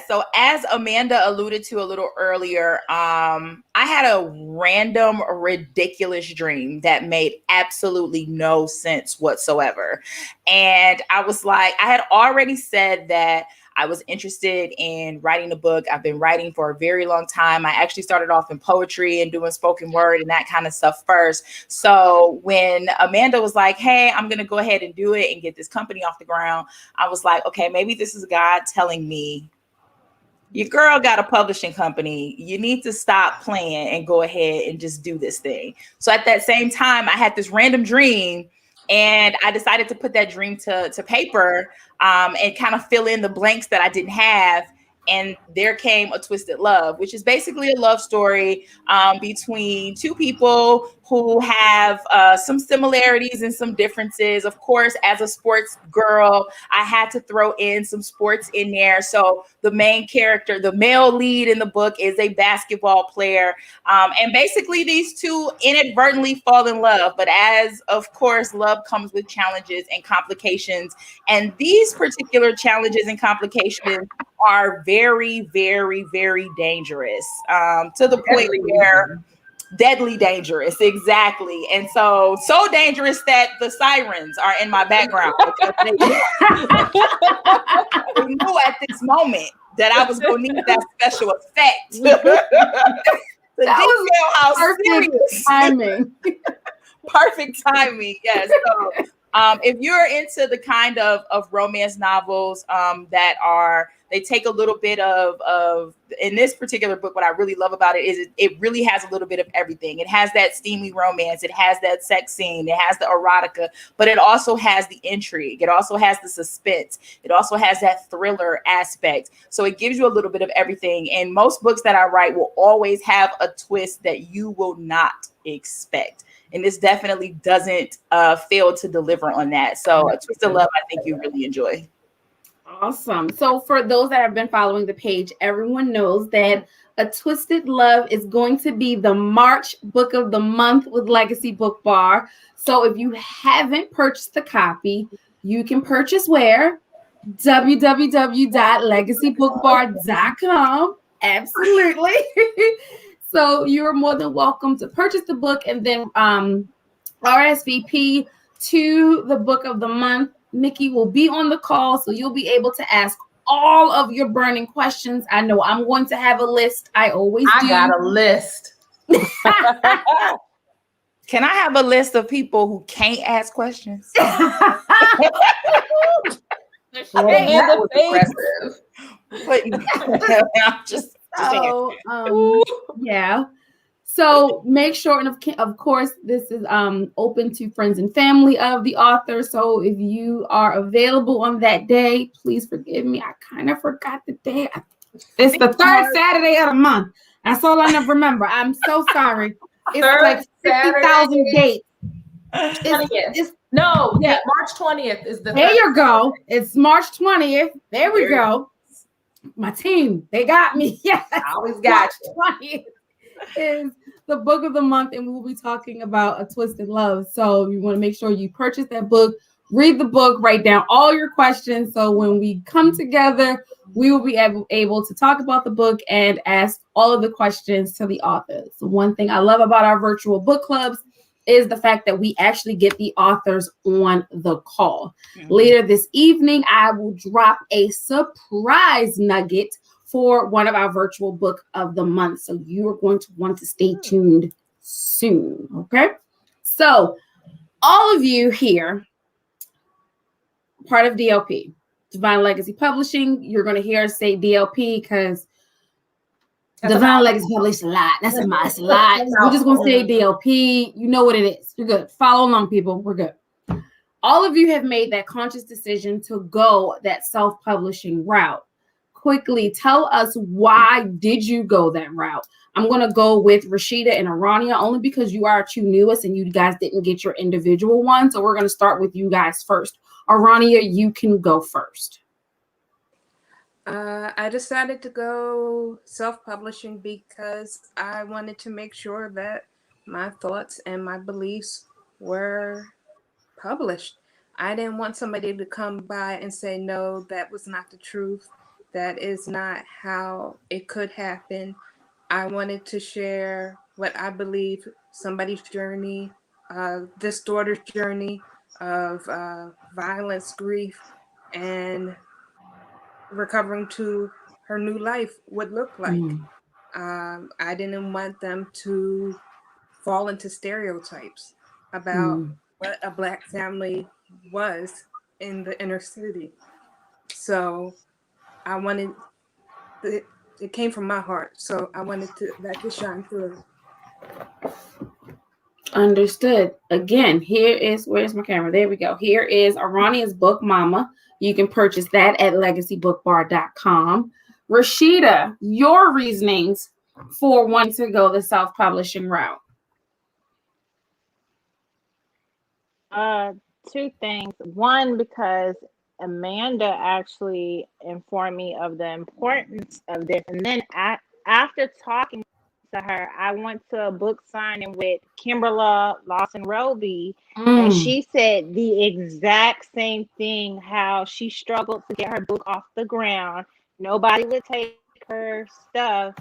So as Amanda alluded to a little earlier, I had a random, ridiculous dream that made absolutely no sense whatsoever. And I was like, I had already said that I was interested in writing a book. I've been writing for a very long time. I actually started off in poetry and doing spoken word and that kind of stuff first. So when Amanda was like, hey, I'm going to go ahead and do it and get this company off the ground, I was like, okay, maybe this is God telling me, your girl got a publishing company. You need to stop playing and go ahead and just do this thing. So at that same time, I had this random dream, and I decided to put that dream to paper, and kind of fill in the blanks that I didn't have. And there came A Twisted Love, which is basically a love story between two people who have some similarities and some differences. Of course, as a sports girl, I had to throw in some sports in there. So the main character, the male lead in the book, is a basketball player. And basically, these two inadvertently fall in love. But as, of course, love comes with challenges and complications. And these particular challenges and complications are very, very, very dangerous, to the point where deadly dangerous. Exactly. And so dangerous that the sirens are in my background. They knew at this moment that I was going to need that special effect. To That was detail how perfect serious. timing. Perfect timing. Yes. So if you're into the kind of romance novels they take a little bit of in this particular book, what I really love about it is it really has a little bit of everything. It has that steamy romance, it has that sex scene, it has the erotica, but it also has the intrigue, it also has the suspense, it also has that thriller aspect. So it gives you a little bit of everything. And most books that I write will always have a twist that you will not expect. And this definitely doesn't fail to deliver on that. So A Twisted Love, I think you really enjoy. Awesome. So for those that have been following the page, everyone knows that A Twisted Love is going to be the March book of the month with Legacy Book Bar. So if you haven't purchased the copy, you can purchase where? www.legacybookbar.com. Absolutely. So you're more than welcome to purchase the book and then RSVP to the book of the month. Mickey will be on the call, so you'll be able to ask all of your burning questions. I know I'm going to have a list. I always do. I got a list. Can I have a list of people who can't ask questions? Yeah. So make sure, and of course, this is open to friends and family of the author. So if you are available on that day, please forgive me. I kind of forgot the day. It's the third Saturday of the month. That's all I remember. I'm so sorry. It's like 50,000 dates. March 20th is the. There you go. It's March 20th. There we go. My team, they got me. Yes, I always got March 20th is the book of the month, and we'll be talking about A Twisted Love. So you want to make sure you purchase that book, read the book, write down all your questions. So when we come together, we will be able to talk about the book and ask all of the questions to the authors. So one thing I love about our virtual book clubs is the fact that we actually get the authors on the call. Mm-hmm. Later this evening, I will drop a surprise nugget for one of our virtual book of the month. So you are going to want to stay tuned soon. Okay. So all of you here, part of DLP, Divine Legacy Publishing, you're going to hear us say DLP because Divine Legacy Publishing a lot. That's a lot. We're just going to say DLP. You know what it is. You're good. Follow along, people. We're good. All of you have made that conscious decision to go that self-publishing route. Quickly tell us, why did you go that route? I'm going to go with Rashida and Arania only because you are our two newest and you guys didn't get your individual one. So we're going to start with you guys first. Arania, you can go first. I decided to go self-publishing because I wanted to make sure that my thoughts and my beliefs were published. I didn't want somebody to come by and say, no, that was not the truth. That is not how it could happen. I wanted to share what I believe somebody's journey, this daughter's journey of violence, grief, and recovering to her new life would look like. I didn't want them to fall into stereotypes about what a Black family was in the inner city. So I wanted it came from my heart. So I wanted to let it shine through. Understood. Again, where's my camera? There we go. Here is Arania's book, Mama. You can purchase that at legacybookbar.com. Rashida, your reasonings for wanting to go the self-publishing route. Two things. One, because Amanda actually informed me of the importance of this, and then after talking to her, I went to a book signing with Kimberla Lawson Roby, and she said the exact same thing, how she struggled to get her book off the ground. Nobody would take her stuff,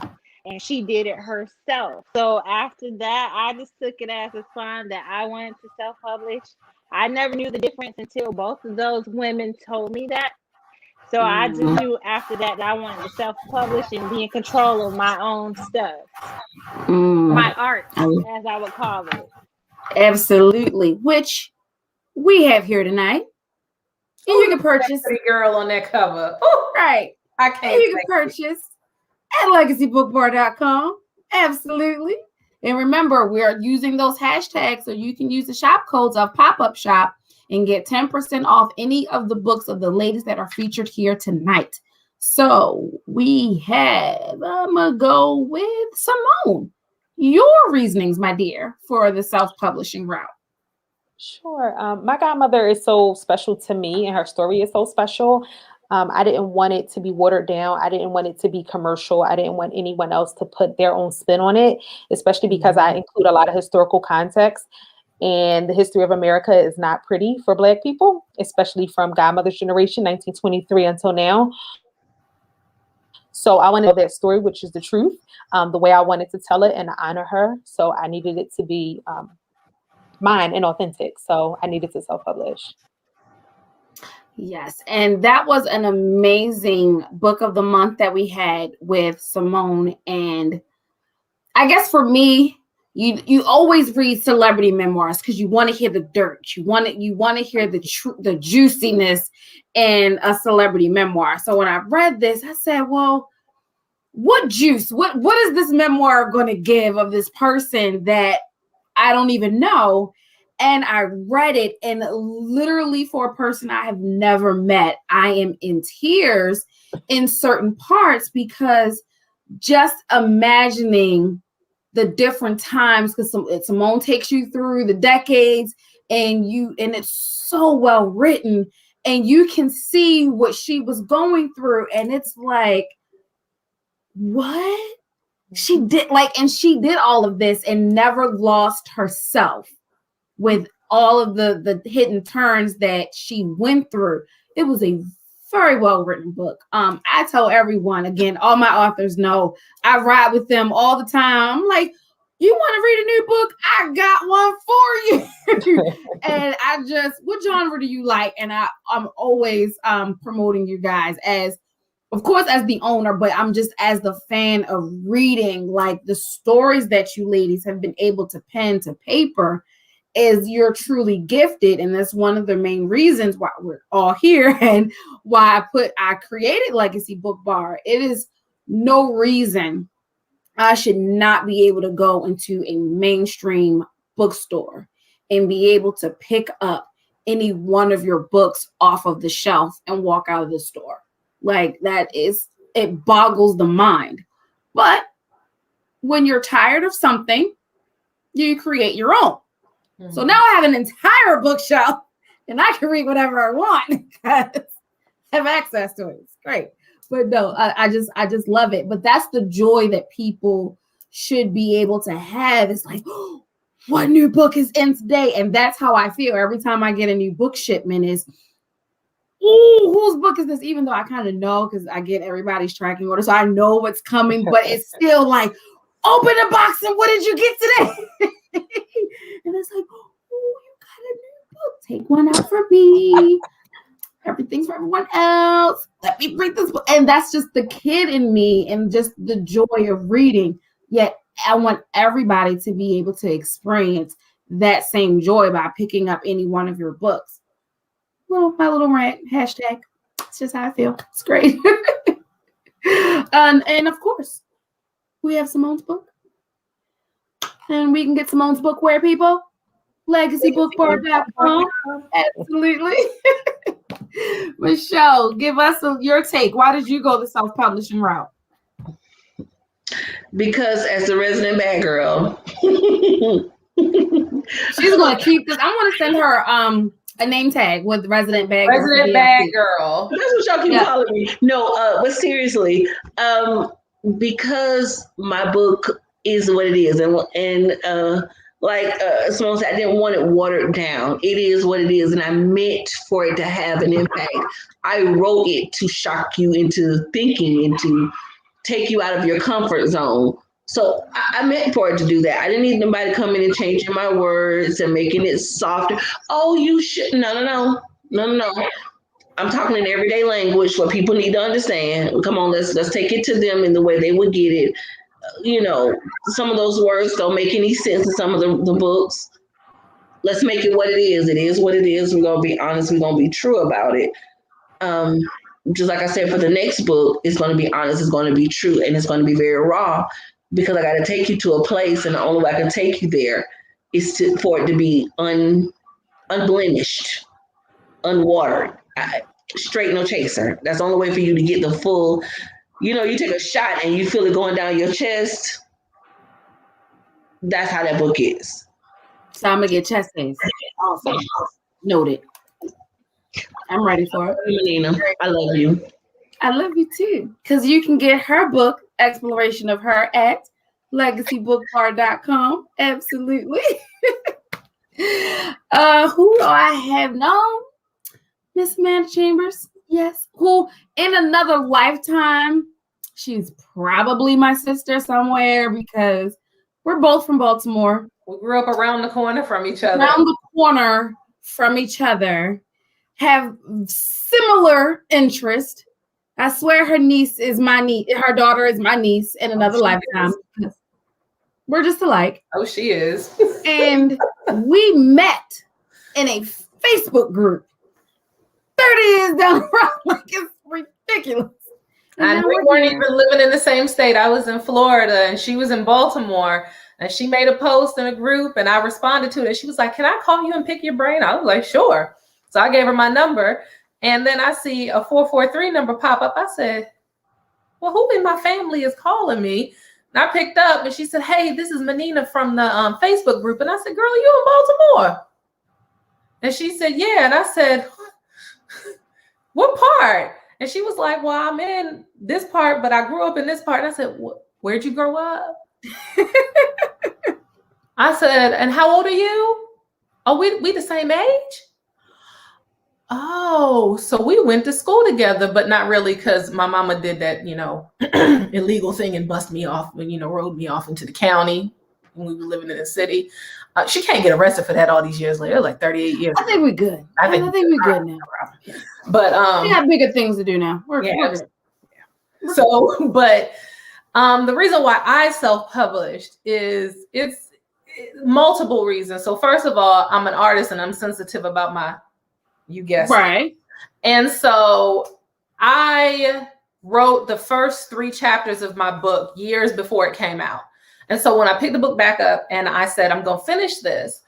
and she did it herself. So after that, I just took it as a sign that I wanted to self-publish. I never knew the difference until both of those women told me that. So I just knew after that I wanted to self-publish and be in control of my own stuff. My art, as I would call it. Absolutely. Which we have here tonight. And you can purchase pretty girl on that cover. Oh, right. I can't. And you can purchase at legacybookbar.com. Absolutely. And remember, we're using those hashtags, so you can use the shop codes of Pop-Up Shop and get 10% off any of the books of the ladies that are featured here tonight. So we have, I'm going to go with Simone. Your reasonings, my dear, for the self-publishing route. Sure. My godmother is so special to me, and her story is so special. I didn't want it to be watered down. I didn't want it to be commercial. I didn't want anyone else to put their own spin on it, especially because I include a lot of historical context. And the history of America is not pretty for Black people, especially from godmother's generation, 1923 until now. So I want to tell that story, which is the truth, the way I wanted to tell it and honor her. So I needed it to be mine and authentic. So I needed to self-publish. Yes, and that was an amazing book of the month that we had with Simone. And I guess for me, you always read celebrity memoirs because you want to hear the dirt. You want to hear the juiciness in a celebrity memoir. So when I read this, I said, well, what juice? What is this memoir going to give of this person that I don't even know? And I read it, and literally for a person I have never met, I am in tears in certain parts because just imagining the different times, because Simone takes you through the decades, and it's so well written, and you can see what she was going through, and it's like, what? She did she did all of this and never lost herself. With all of the hidden turns that she went through. It was a very well written book. I tell everyone, again, all my authors know I ride with them all the time. I'm like, you want to read a new book? I got one for you. And what genre do you like? And I'm always promoting you guys as, of course, as the owner, but I'm just as the fan of reading, like the stories that you ladies have been able to pen to paper. Is you're truly gifted, and that's one of the main reasons why we're all here and why I created Legacy Book Bar. It is no reason I should not be able to go into a mainstream bookstore and be able to pick up any one of your books off of the shelf and walk out of the store. Like it boggles the mind. But when you're tired of something, you create your own. So now I have an entire bookshelf and I can read whatever I want because I have access to it. It's great. But no, I just love it. But that's the joy that people should be able to have. It's like, oh, what new book is in today? And that's how I feel every time I get a new book shipment is, ooh, whose book is this? Even though I kind of know because I get everybody's tracking order. So I know what's coming, but it's still like, open the box and what did you get today? And it's like, oh, you got a new book. Take one out for me. Everything's for everyone else. Let me read this book. And that's just the kid in me and just the joy of reading. Yet I want everybody to be able to experience that same joy by picking up any one of your books. Well, my little rant, hashtag. It's just how I feel. It's great. And of course, we have Simone's book. And we can get Simone's book where, people? LegacyBookBar.com. Absolutely. Michelle, give us your take. Why did you go the self-publishing route? Because as the resident bad girl, she's going to keep this. I'm going to send her a name tag with resident bad girl. Resident bad girl. That's what y'all keep calling me. No, but seriously, because my book is what it is, and like Simone said, I didn't want it watered down. It is what it is, and I meant for it to have an impact. I wrote it to shock you into thinking and to take you out of your comfort zone. So I meant for it to do that. I didn't need nobody coming and changing my words and making it softer. Oh, you should. No. I'm talking in everyday language what people need to understand. Come on, let's take it to them in the way they would get it. You know, some of those words don't make any sense in some of the books. Let's make it what it is. It is what it is. We're going to be honest. We're going to be true about it. Just like I said, for the next book, it's going to be honest. It's going to be true. And it's going to be very raw because I got to take you to a place. And the only way I can take you there is for it to be unblemished, unwatered, straight, no chaser. That's the only way for you to get the full. You know, you take a shot and you feel it going down your chest. That's how that book is. So I'm going to get chest pains. Awesome. Noted. I'm ready for it. Menina, I love you. I love you too. Because you can get her book, Exploration of Her, at LegacyBookBar.com. Absolutely. Who do I have known? Miss Amanda Chambers. Yes. Who in another lifetime, she's probably my sister somewhere because we're both from Baltimore. We grew up around the corner from each other. Have similar interest. I swear her niece is my niece. Her daughter is my niece in another lifetime. We're just alike. Oh, she is. And we met in a Facebook group 30 years down the road. Like, it's ridiculous. And we weren't even living in the same state. I was in Florida and she was in Baltimore. And she made a post in a group and I responded to it. And she was like, can I call you and pick your brain? I was like, sure. So I gave her my number. And then I see a 443 number pop up. I said, well, who in my family is calling me? And I picked up and she said, hey, this is Menina from the Facebook group. And I said, girl, you in Baltimore? And she said, yeah. And I said, what part? And she was like, well, I'm in this part, but I grew up in this part. And I said, where'd you grow up? I said, and how old are you? Oh, we the same age? Oh, so we went to school together, but not really because my mama did that, illegal thing and bust me off and, rode me off into the county when we were living in the city. She can't get arrested for that all these years later, like 38 years. I think we're good. I think we're good now. But we have bigger things to do now. We're good. So, but the reason why I self-published is it's multiple reasons. So first of all, I'm an artist and I'm sensitive about you guessed right. And so I wrote the first 3 chapters of my book years before it came out. And so when I picked the book back up and I said, I'm going to finish this,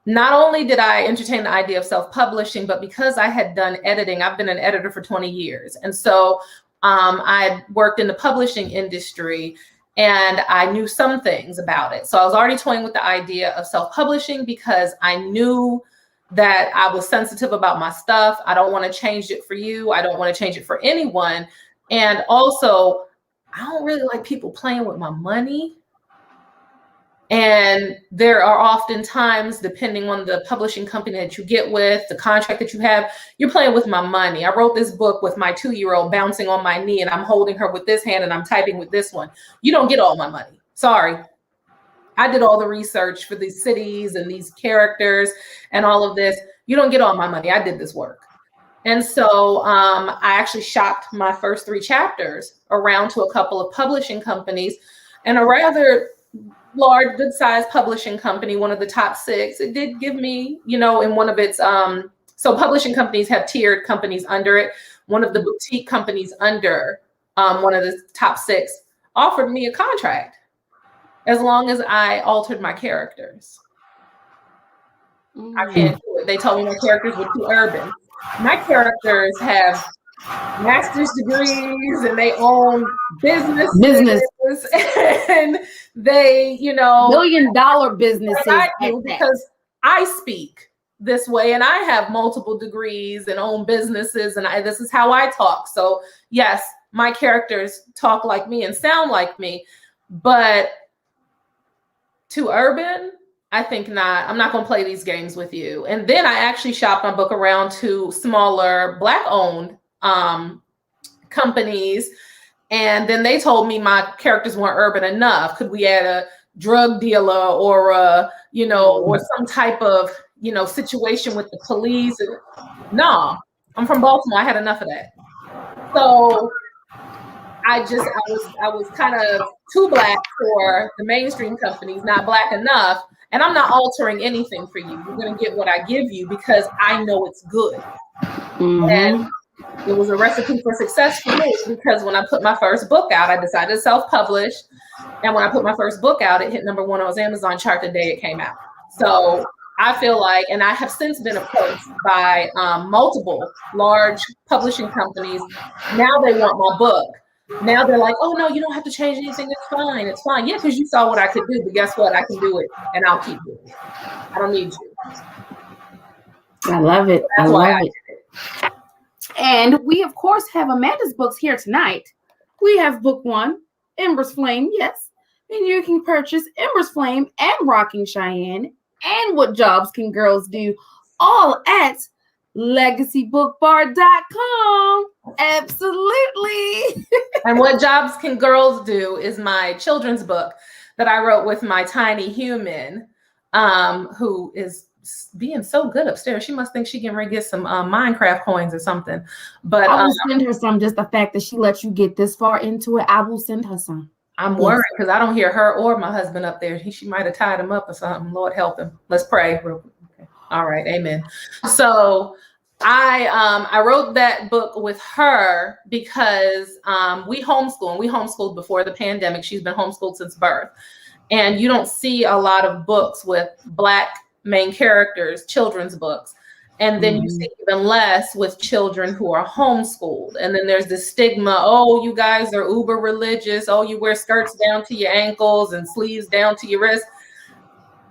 not only did I entertain the idea of self-publishing, but because I had done editing, I've been an editor for 20 years. And so I worked in the publishing industry and I knew some things about it. So I was already toying with the idea of self-publishing because I knew that I was sensitive about my stuff. I don't want to change it for you. I don't want to change it for anyone. And also, I don't really like people playing with my money. And there are often times, depending on the publishing company that you get with, the contract that you have, you're playing with my money. I wrote this book with my 2-year-old bouncing on my knee and I'm holding her with this hand and I'm typing with this one. You don't get all my money. Sorry. I did all the research for these cities and these characters and all of this. You don't get all my money. I did this work. And so I actually shopped my first 3 chapters around to a couple of publishing companies, and a rather large, good-sized publishing company, one of the top 6, it did give me, in one of its, so publishing companies have tiered companies under it. One of the boutique companies under one of the top 6 offered me a contract as long as I altered my characters. I can't do it. They told me my characters were too urban. My characters have master's degrees and they own businesses and they, $1 billion businesses. I do because I speak this way and I have multiple degrees and own businesses and this is how I talk. So yes, my characters talk like me and sound like me, but too urban, I think not. I'm not going to play these games with you. And then I actually shopped my book around to smaller Black-owned companies. And then they told me my characters weren't urban enough. Could we add a drug dealer or or some type of, situation with the police? No, I'm from Baltimore. I had enough of that. So I was kind of too Black for the mainstream companies, not Black enough. And I'm not altering anything for you. You're going to get what I give you because I know it's good. And it was a recipe for success for me because when I put my first book out, I decided to self-publish. And when I put my first book out, it hit #1 on its Amazon chart the day it came out. So I feel like, and I have since been approached by multiple large publishing companies. Now they want my book. Now they're like, oh no, you don't have to change anything. It's fine. It's fine. Yeah, because you saw what I could do. But guess what? I can do it and I'll keep doing it. I don't need you. I love it. That's why I did it. And we, of course, have Amanda's books here tonight. We have book 1, Ember's Flame, yes. And you can purchase Ember's Flame and Rocking Cheyenne and What Jobs Can Girls Do all at legacybookbar.com. Absolutely. And What Jobs Can Girls Do is my children's book that I wrote with my tiny human, who is being so good upstairs. She must think she can get some Minecraft coins or something. But I will send her some. Just the fact that she let you get this far into it, I will send her some. I'm worried because I don't hear her or my husband up there. She might have tied him up or something. Lord help him. Let's pray. Okay. All right. Amen. So I wrote that book with her because we homeschool, and we homeschooled before the pandemic. She's been homeschooled since birth. And you don't see a lot of books with Black main characters, children's books. And then you see even less with children who are homeschooled. And then there's the stigma, oh, you guys are uber religious. Oh, you wear skirts down to your ankles and sleeves down to your wrists.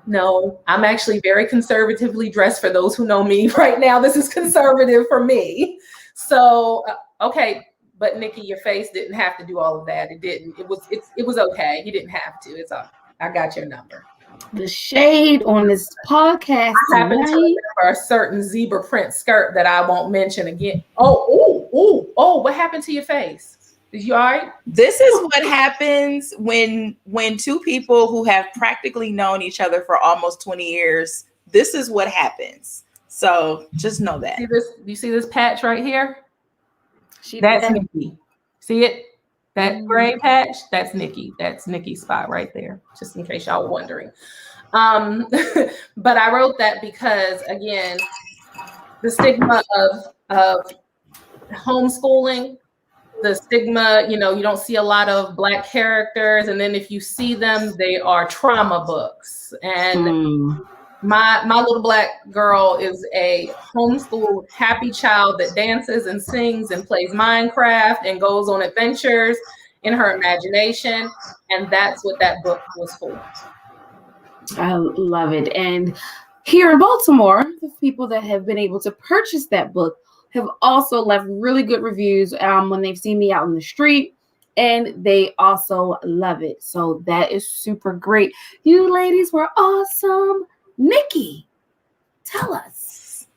No, I'm actually very conservatively dressed for those who know me right now. This is conservative for me. So, okay. But Nikki, your face didn't have to do all of that. It didn't. It was okay. You didn't have to. It's all. I got your number. The shade on this podcast. I happen to remember a certain zebra print skirt that I won't mention again. Oh, what happened to your face? Is you all right? This is what happens when 2 people who have practically known each other for almost 20 years, this is what happens. So just know that. You see this patch right here? That's Nikki. See it? That gray patch, that's Nikki. That's Nikki's spot right there, just in case y'all were wondering. But I wrote that because, again, the stigma of homeschooling, the stigma, you don't see a lot of Black characters. And then if you see them, they are trauma books. And my little Black girl is a homeschooled happy child that dances and sings and plays Minecraft and goes on adventures in her imagination. And that's what that book was for. I love it. And here in Baltimore, the people that have been able to purchase that book have also left really good reviews when they've seen me out in the street. And they also love it. So that is super great. You ladies were awesome. Nikki, tell us,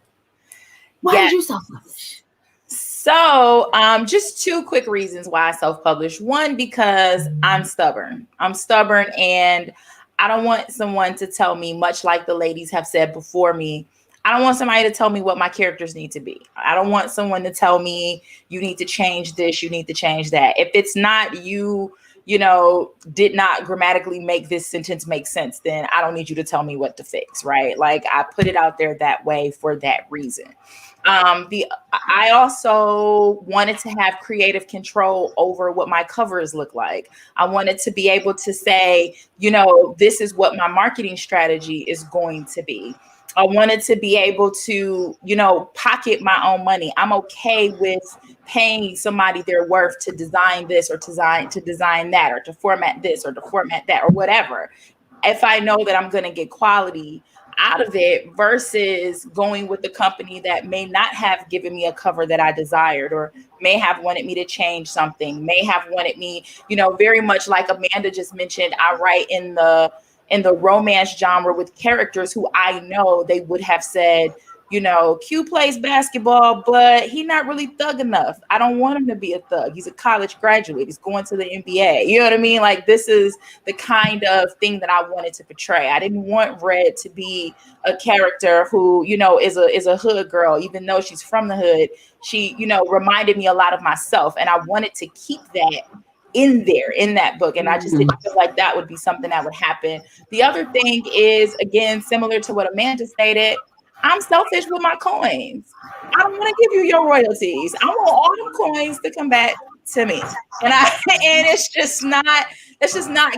why did you self-publish? So just 2 quick reasons why I self-publish. One, because I'm stubborn. And I don't want someone to tell me, much like the ladies have said before me, I don't want somebody to tell me what my characters need to be. I don't want someone to tell me you need to change this, you need to change that. If it's not you did not grammatically make this sentence make sense, then I don't need you to tell me what to fix, right? Like, I put it out there that way for that reason. I also wanted to have creative control over what my covers look like. I wanted to be able to say, this is what my marketing strategy is going to be. I wanted to be able to, pocket my own money. I'm okay with paying somebody their worth to design this or to design that, or to format this or to format that, or whatever, if I know that I'm going to get quality out of it, versus going with the company that may not have given me a cover that I desired, or may have wanted me to change something, may have wanted me, very much like Amanda just mentioned, I write in the romance genre with characters who I know they would have said, Q plays basketball, but he's not really thug enough. I don't want him to be a thug. He's a college graduate. He's going to the NBA. You know what I mean? Like, this is the kind of thing that I wanted to portray. I didn't want Red to be a character who, is a hood girl, even though she's from the hood. She, reminded me a lot of myself, and I wanted to keep that in there in that book, and I just didn't feel like that would be something that would happen. The other thing is, again, similar to what Amanda stated, I'm selfish with my coins. I don't want to give you your royalties. I want all them coins to come back to me, and it's just not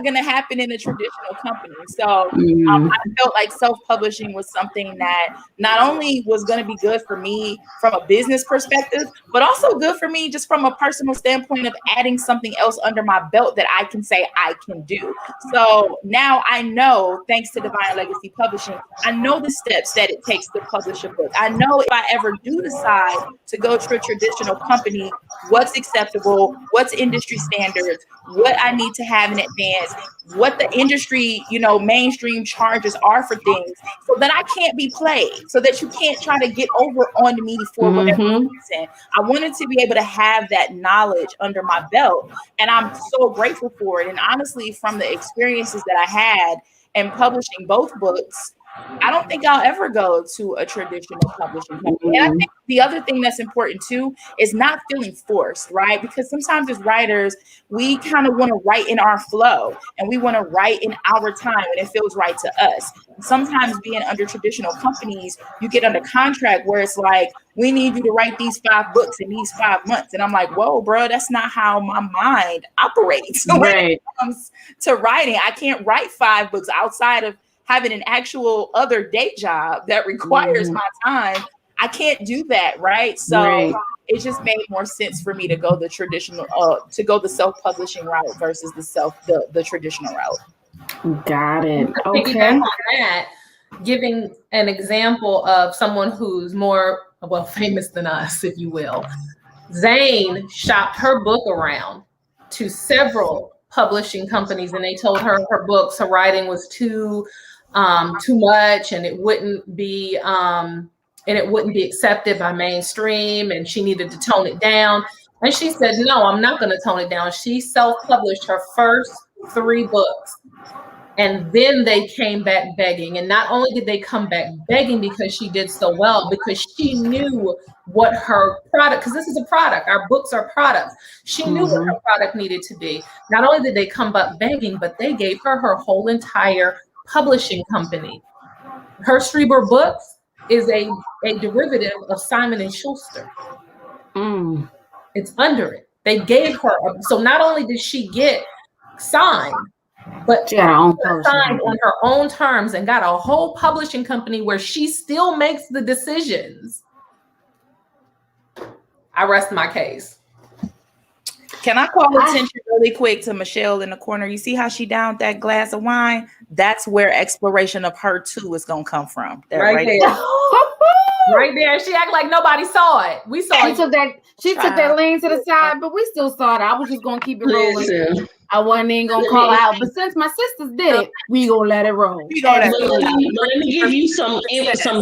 going to happen in a traditional company. So I felt like self-publishing was something that not only was going to be good for me from a business perspective, but also good for me just from a personal standpoint of adding something else under my belt that I can say I can do. So now I know, thanks to Divine Legacy Publishing, I know the steps that it takes to publish a book. I know if I ever do decide to go to a traditional company, what's acceptable, what's industry standards, what I need to have in advance, what the industry, mainstream charges are for things, so that I can't be played, so that you can't try to get over on me for whatever reason. I wanted to be able to have that knowledge under my belt, and I'm so grateful for it. And honestly, from the experiences that I had in publishing both books, I don't think I'll ever go to a traditional publishing company. And I think the other thing that's important too is not feeling forced, right? Because sometimes as writers, we kind of want to write in our flow, and we want to write in our time, and it feels right to us. Sometimes being under traditional companies, you get under contract where it's like, we need you to write these 5 books in these 5 months. And I'm like, whoa, bro, that's not how my mind operates. Right. When it comes to writing, I can't write 5 books outside of having an actual other day job that requires my time. I can't do that, right? So it just made more sense for me to go the traditional, to go the self-publishing route versus the traditional route. Got it. Okay. On that, giving an example of someone who's more famous than us, if you will. Zane shopped her book around to several publishing companies, and they told her her writing was too much, and it wouldn't be accepted by mainstream, and she needed to tone it down. And she said, no, I'm not going to tone it down. She self-published her first 3 books, and then they came back begging. And not only did they come back begging because she did so well, because she knew what her product, because this is a product, our books are products. She knew what her product needed to be. Not only did they come back begging, but they gave her whole entire publishing company. Her Strieber Books is a derivative of Simon and Schuster. It's under it. They gave her, so not only did she get signed, but she signed on her own terms and got a whole publishing company where she still makes the decisions. I rest my case. Can I call attention really quick to Michelle in the corner? You see how she downed that glass of wine? That's where exploration of her too is gonna come from. Right there. Right there. She acted like nobody saw it. We saw it. She took that lean to the side, but we still saw it. I was just gonna keep it rolling. I wasn't even gonna call out, but since my sisters did it, we gonna let it roll. Let me give you some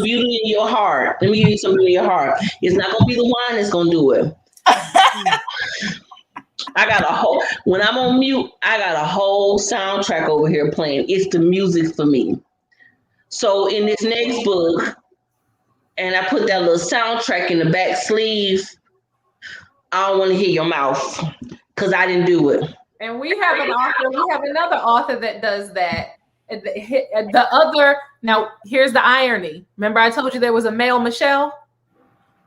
beauty in your heart. Let me give you some beauty in your heart. It's not gonna be the wine that's gonna do it. When I'm on mute, I got a whole soundtrack over here playing. It's the music for me. So in this next book, and I put that little soundtrack in the back sleeve, I don't want to hear your mouth because I didn't do it. And we have an author. We have another author that does that. The other. Now, here's the irony. Remember, I told you there was a male Michelle.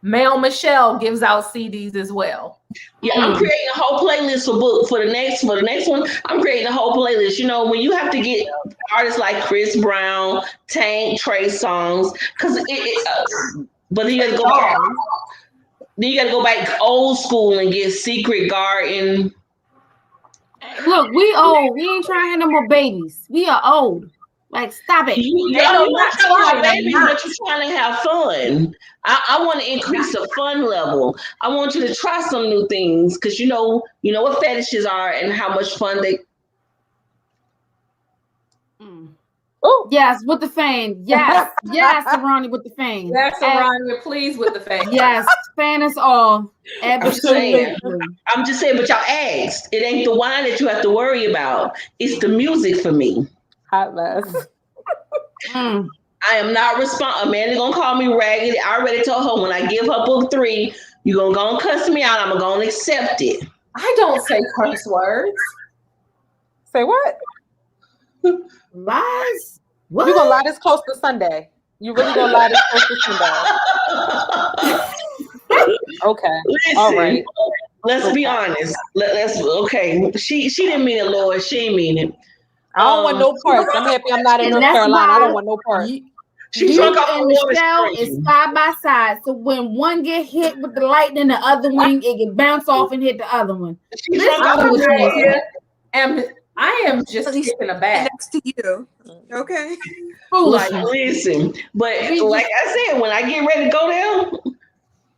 Male Michelle gives out CDs as well. Yeah, I'm creating a whole playlist for the next one. I'm creating a whole playlist. You know, when you have to get artists like Chris Brown, Tank, Trey Songz, because but then you got to go back. Then you got to go back old school and get Secret Garden. Look, we old. We ain't trying to have no more babies. We are old. Like, stop it. You're not trying to have babies, but you're trying to have fun. I want to increase the fun level. I want you to try some new things because you know what fetishes are and how much fun they. Oh yes, with the fame. Yes, Ronnie with the fame. Yes, Ronnie, please with the fame. Yes, fan us all. I'm just saying, but y'all asked. It ain't the wine that you have to worry about. It's the music for me. Hot mess. I am not responsible. Amanda gonna call me raggedy. I already told her when I give her book 3, you gonna go and cuss me out. I'm gonna accept it. I don't say curse words. Say what? Lies? What? You gonna lie this close to Sunday? You really gonna lie this close to Sunday? Okay. Listen, all right. Let's be honest. Let's okay. She didn't mean it, Lord. She ain't mean it. I don't want no parts. I'm happy I'm not in North Carolina. I don't want no parts. She drunk off and Michelle is side by side. So when one get hit with the lightning, the other one it can bounce off and hit the other one. And I am just taken aback. Next to you. Okay. Like, listen, but like I said, when I get ready to go down,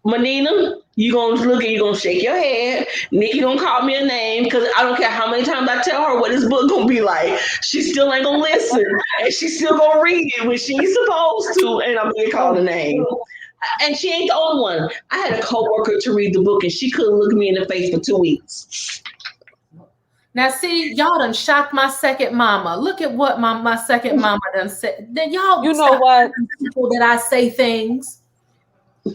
Manina, you gonna look and you gonna shake your head. Nikki gonna call me a name because I don't care how many times I tell her what this book gonna be like. She still ain't gonna listen, and she still gonna read it when she ain't supposed to, and I'm gonna call a name. And she ain't the only one. I had a coworker to read the book, and she couldn't look me in the face for 2 weeks. Now, see, y'all done shocked my second mama. Look at what my second mama done said. Then y'all, you know what? People that I say things.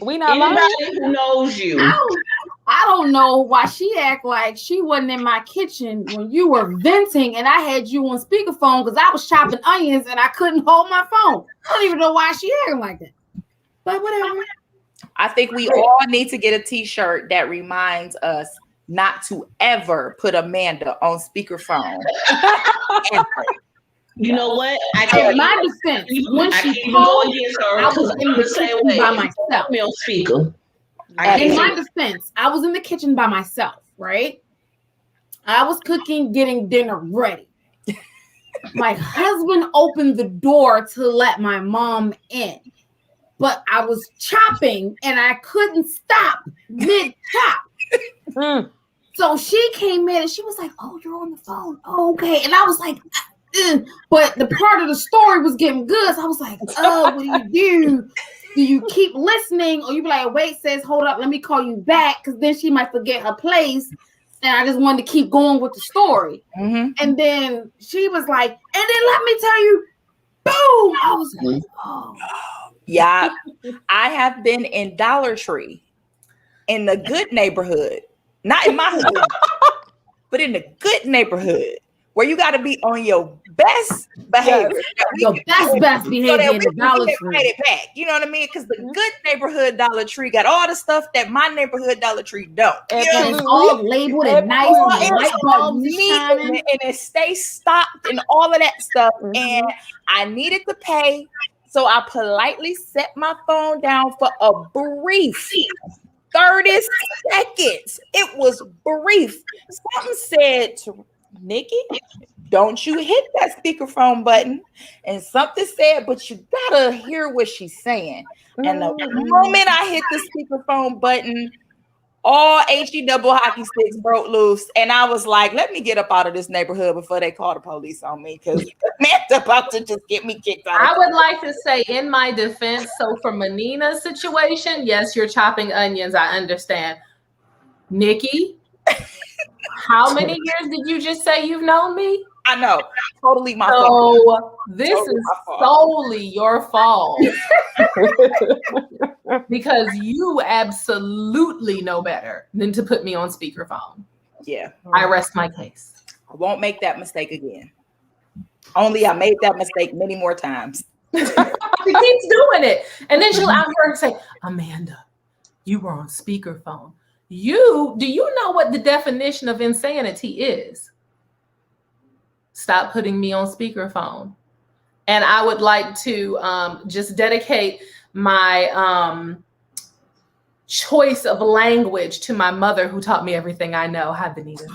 We not anybody who knows you. I don't know why she act like she wasn't in my kitchen when you were venting and I had you on speakerphone because I was chopping onions and I couldn't hold my phone. I don't even know why she acting like that. But whatever. I think we all need to get a t-shirt that reminds us not to ever put Amanda on speakerphone. You know what? In my defense, when she called, I was in the kitchen by myself. Me on speaker. In my defense, I was in the kitchen by myself, right? I was cooking, getting dinner ready. My husband opened the door to let my mom in, but I was chopping and I couldn't stop mid-chop. So she came in and she was like, "Oh, you're on the phone. Oh, okay." And I was like, but the part of the story was getting good. So I was like, "Oh, what do you do? Do you keep listening, or you be like, wait, sis, hold up, let me call you back, because then she might forget her place." And I just wanted to keep going with the story. Mm-hmm. And then she was like, "And then let me tell you, boom!" I was like, "Oh, yeah." I have been in Dollar Tree, in the good neighborhood, not in my hood, but in the good neighborhood, where you got to be on your best behavior. Your best behavior in the Dollar Tree. Back. You know what I mean? Because the good neighborhood Dollar Tree got all the stuff that my neighborhood Dollar Tree don't. And it's all labeled and nice and white buttons shining. And it stays stocked and all of that stuff. And I needed to pay, so I politely set my phone down for a brief 30 seconds. It was brief. Something said to Nikki, "Don't you hit that speakerphone button." And something said, "But you gotta hear what she's saying." And the moment I hit the speakerphone button, all HE double hockey sticks broke loose. And I was like, let me get up out of this neighborhood before they call the police on me, because man's about to just get me kicked out. I would like to say in my defense, so for Manina's situation, yes, you're chopping onions. I understand. Nikki, how many years did you just say you've known me? I know. Totally my fault. So this Totally is my fault. solely your fault because you absolutely know better than to put me on speakerphone. Yeah. I rest my case. I won't make that mistake again. Only I made that mistake many more times. She keeps doing it. And then she'll out here and say, Amanda, you were on speakerphone. Do you know what the definition of insanity is? Stop putting me on speakerphone. And I would like to just dedicate my choice of language to my mother who taught me everything I know. Hi, Benita.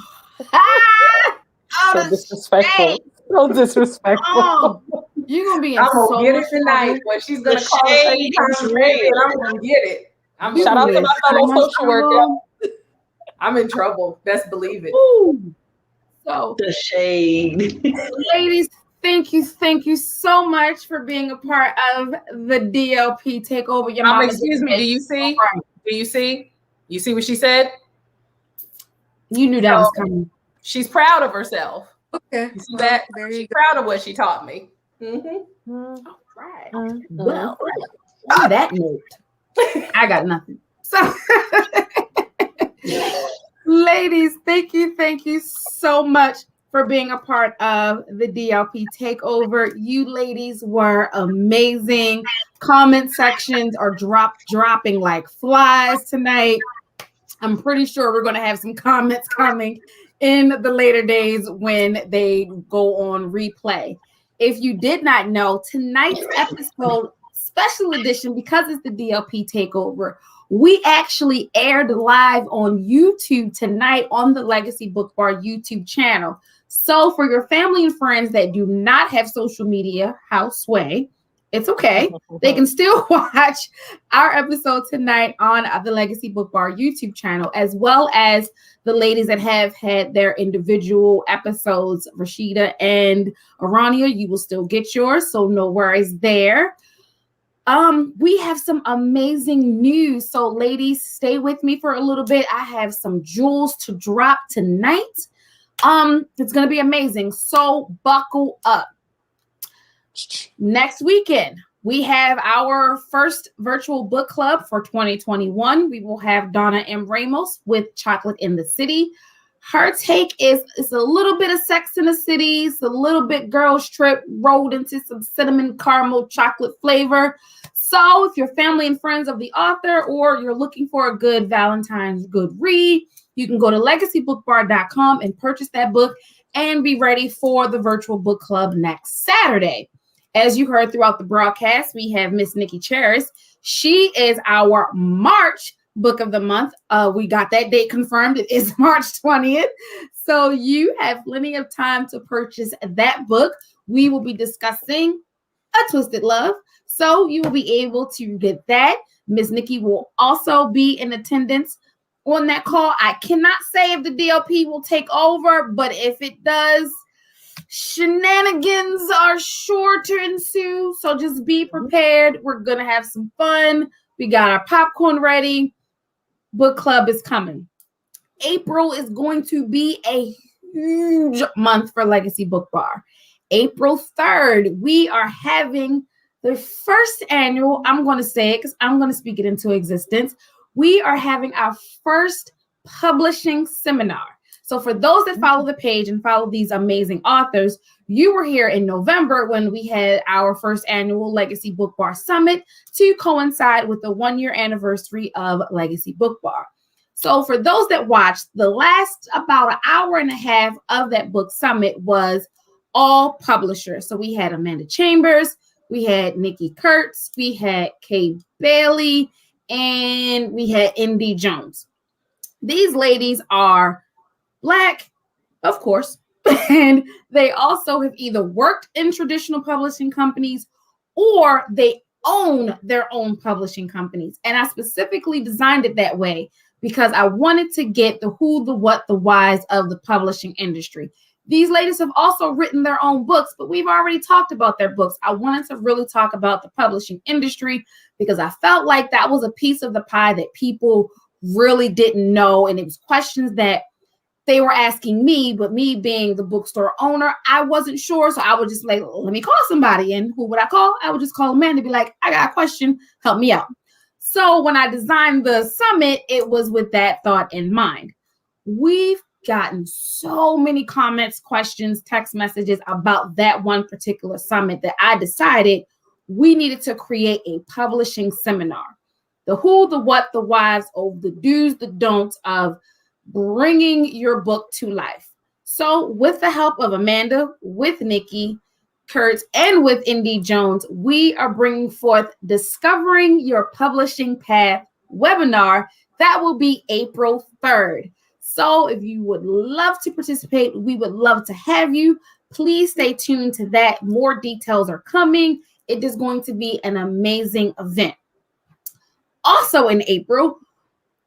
So disrespectful. So disrespectful. Oh, you're gonna be in I'm gonna so get much it tonight. trouble. But she's gonna The call and say shade times is baby, and real. I'm gonna get it. You Shout out gonna to be my in so fellow much social worker. trouble. I'm in trouble. Best believe it. Ooh. So, The shade. ladies, thank you so much for being a part of the DLP takeover. Your mama Excuse me. Do you see? Right. Do you see? You see what she said? You knew that was coming. She's proud of herself. Okay. You see that? There you She's go. proud of what she taught me. Mm-hmm. All right. Mm-hmm. Well, on that note, I got nothing. So, ladies, thank you so much for being a part of the DLP takeover. You ladies were amazing. Comment sections are dropping like flies tonight. I'm pretty sure we're going to have some comments coming in the later days when they go on replay. If you did not know, tonight's episode, special edition, because it's the DLP takeover, we actually aired live on YouTube tonight on the Legacy Book Bar YouTube channel. So for your family and friends that do not have social media, house way, it's okay. They can still watch our episode tonight on the Legacy Book Bar YouTube channel, as well as the ladies that have had their individual episodes. Rashida and Arania, you will still get yours, so no worries there. We have some amazing news. So, ladies, stay with me for a little bit. I have some jewels to drop tonight. It's gonna be amazing. So buckle up. Next weekend, we have our first virtual book club for 2021. We will have Donna M. Ramos with Chocolate in the City. Her take is a little bit of Sex in the City. It's a little bit Girls Trip rolled into some cinnamon caramel chocolate flavor. So if you're family and friends of the author, or you're looking for a good Valentine's good read, you can go to legacybookbar.com and purchase that book and be ready for the virtual book club next Saturday. As you heard throughout the broadcast, we have Miss Nikki Charis. She is our March book of the month. We got that date confirmed. It is March 20th. So you have plenty of time to purchase that book. We will be discussing A Twisted Love. So you will be able to get that. Miss Nikki will also be in attendance on that call. I cannot say if the DLP will take over, but if it does, shenanigans are sure to ensue. So just be prepared. We're going to have some fun. We got our popcorn ready. Book club is coming. April is going to be a huge month for Legacy Book Bar. April 3rd, we are having the first annual, I'm going to say it because I'm going to speak it into existence. We are having our first publishing seminar. So for those that follow the page and follow these amazing authors, you were here in November when we had our first annual Legacy Book Bar Summit to coincide with the 1-year anniversary of Legacy Book Bar. So for those that watched, the last about an hour and a half of that book summit was all publishers. So we had Amanda Chambers, we had Nikki Kurtz, we had Kay Bailey, and we had Indy Jones. These ladies are Black, of course, and they also have either worked in traditional publishing companies or they own their own publishing companies. And I specifically designed it that way because I wanted to get the who, the what, the whys of the publishing industry. These ladies have also written their own books, but we've already talked about their books. I wanted to really talk about the publishing industry because I felt like that was a piece of the pie that people really didn't know. And it was questions that they were asking me, but me being the bookstore owner, I wasn't sure. So I would just like, let me call somebody. And who would I call? I would just call Amanda and be like, I got a question. Help me out. So when I designed the summit, it was with that thought in mind. We've gotten so many comments, questions, text messages about that one particular summit that I decided we needed to create a publishing seminar. The who, the what, the whys, of the do's, the don'ts of bringing your book to life. So with the help of Amanda, with Nikki, Kurt, and with Indy Jones, we are bringing forth Discovering Your Publishing Path webinar that will be April 3rd. So if you would love to participate, we would love to have you. Please stay tuned to that. More details are coming. It is going to be an amazing event. Also in April,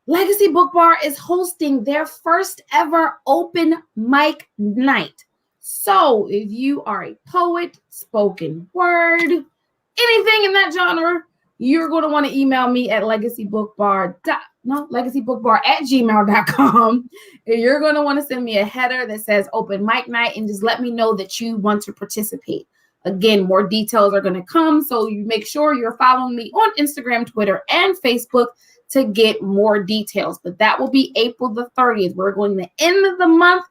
Legacy Book Bar is hosting their first ever open mic night. So if you are a poet, spoken word, anything in that genre, you're going to want to email me at legacybookbar@gmail.com. And you're going to want to send me a header that says open mic night and just let me know that you want to participate. Again, more details are going to come, so you make sure you're following me on Instagram, Twitter, and Facebook to get more details. But that will be April the 30th. We're going to end of the month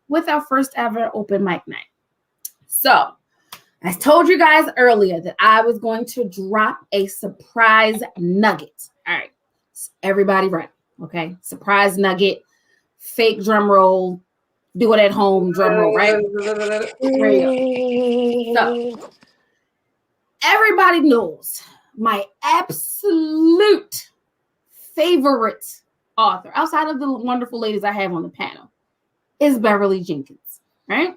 with our first ever open mic night. So I told you guys earlier that I was going to drop a surprise nugget. All right, everybody ready? Okay, surprise nugget, fake drum roll, do it at home, drum roll, right? There you go. So everybody knows my absolute favorite author, outside of the wonderful ladies I have on the panel, is Beverly Jenkins, right?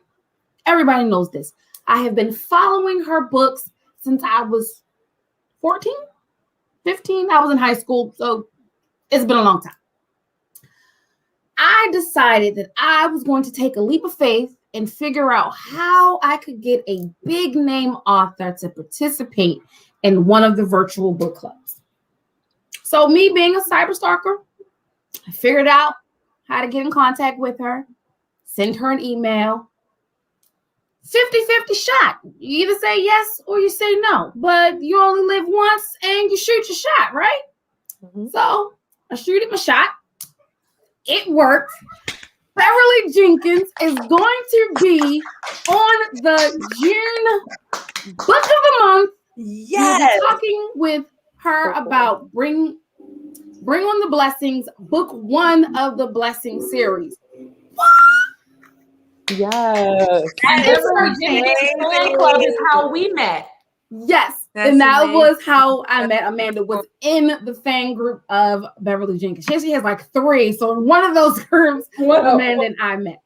Everybody knows this. I have been following her books since I was 14, 15. I was in high school, so it's been a long time. I decided that I was going to take a leap of faith and figure out how I could get a big name author to participate in one of the virtual book clubs. So me being a cyber stalker, I figured out how to get in contact with her, send her an email. 50-50 shot. You either say yes or you say no, but you only live once and you shoot your shot, right? Mm-hmm. So I shooted my shot. It worked. Beverly Jenkins is going to be on the June Book of the Month. Yes. We'll be talking with her about Bring on the Blessings, book 1 of the Blessing series. Yes. Beverly Jenkins fan club is how we met. Yes. That's and that amazing. was how I met Amanda, was in the fan group of Beverly Jenkins. She has like 3. So in one of those groups, Amanda and I met.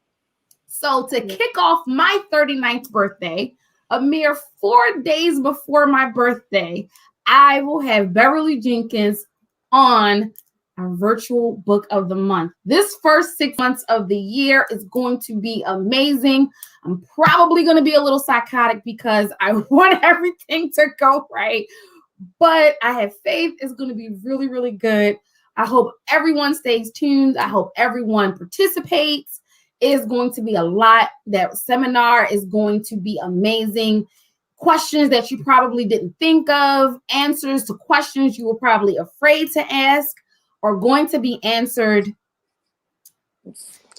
So to kick off my 39th birthday, a mere 4 days before my birthday, I will have Beverly Jenkins on our virtual book of the month. This first 6 months of the year is going to be amazing. I'm probably going to be a little psychotic because I want everything to go right, but I have faith it's going to be really, really good. I hope everyone stays tuned. I hope everyone participates. It is going to be a lot. That seminar is going to be amazing. Questions that you probably didn't think of, answers to questions you were probably afraid to ask, are going to be answered.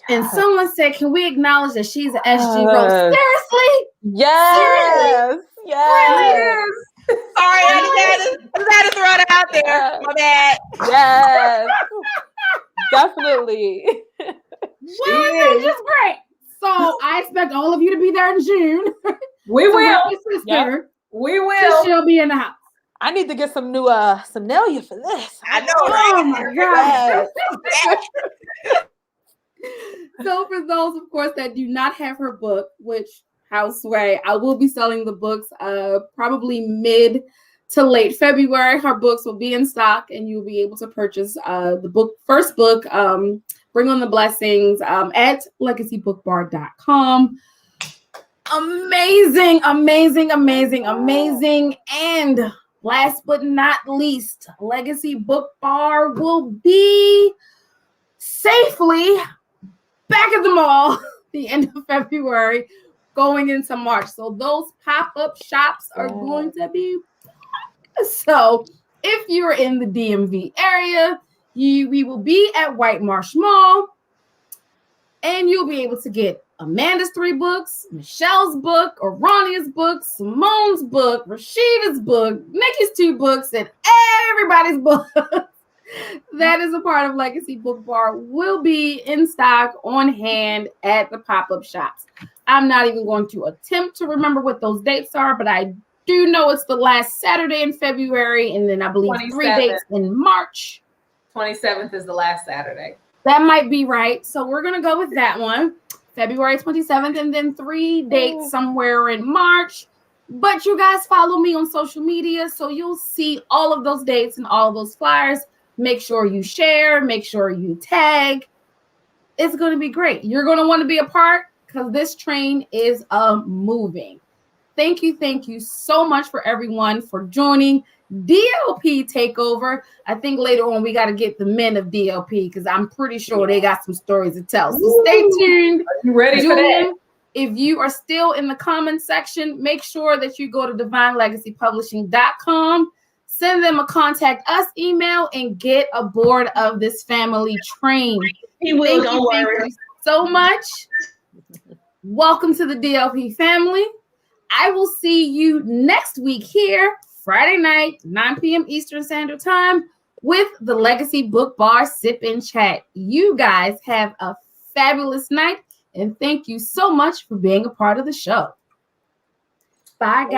And someone said, can we acknowledge that she's an SG Rose? Seriously? Yes. Seriously? Yes. Sorry, I just had to throw it out there. My bad. Yes. Definitely. Well, that's just great. So I expect all of you to be there in June. We will. Yep. We will. She'll be in the house. I need to get some new Nelia for this. I know, right? Oh my God. So for those, of course, that do not have her book, which Houseway, I will be selling the books probably mid to late February. Her books will be in stock and you'll be able to purchase the first book, Bring on the Blessings, at legacybookbar.com. Amazing, amazing, amazing, amazing. And last but not least, Legacy Book Bar will be safely back at the mall the end of February, going into March. So those pop-up shops are going to be. So if you're in the DMV area, we will be at White Marsh Mall, and you'll be able to get Amanda's 3 books, Michelle's book, Arania's book, Simone's book, Rashida's book, Nikki's 2 books, and everybody's book that is a part of Legacy Book Bar will be in stock on hand at the pop-up shops. I'm not even going to attempt to remember what those dates are, but I do know it's the last Saturday in February, and then I believe 3 dates in March. 27th is the last Saturday. That might be right. So we're going to go with that one, February 27th, and then 3 dates somewhere in March. But you guys follow me on social media, so you'll see all of those dates and all of those flyers. Make sure you share. Make sure you tag. It's going to be great. You're going to want to be a part because this train is moving. Thank you so much for everyone for joining DLP Takeover. I think later on we got to get the men of DLP because I'm pretty sure they got some stories to tell. So stay tuned. Are you ready for that? If you are still in the comments section, make sure that you go to divinelegacypublishing.com, send them a contact us email, and get aboard of this family train. He will, don't worry. Thank you so much. Welcome to the DLP family. I will see you next week here, Friday night, 9 p.m. Eastern Standard Time, with the Legacy Book Bar Sip and Chat. You guys have a fabulous night, and thank you so much for being a part of the show. Bye, guys.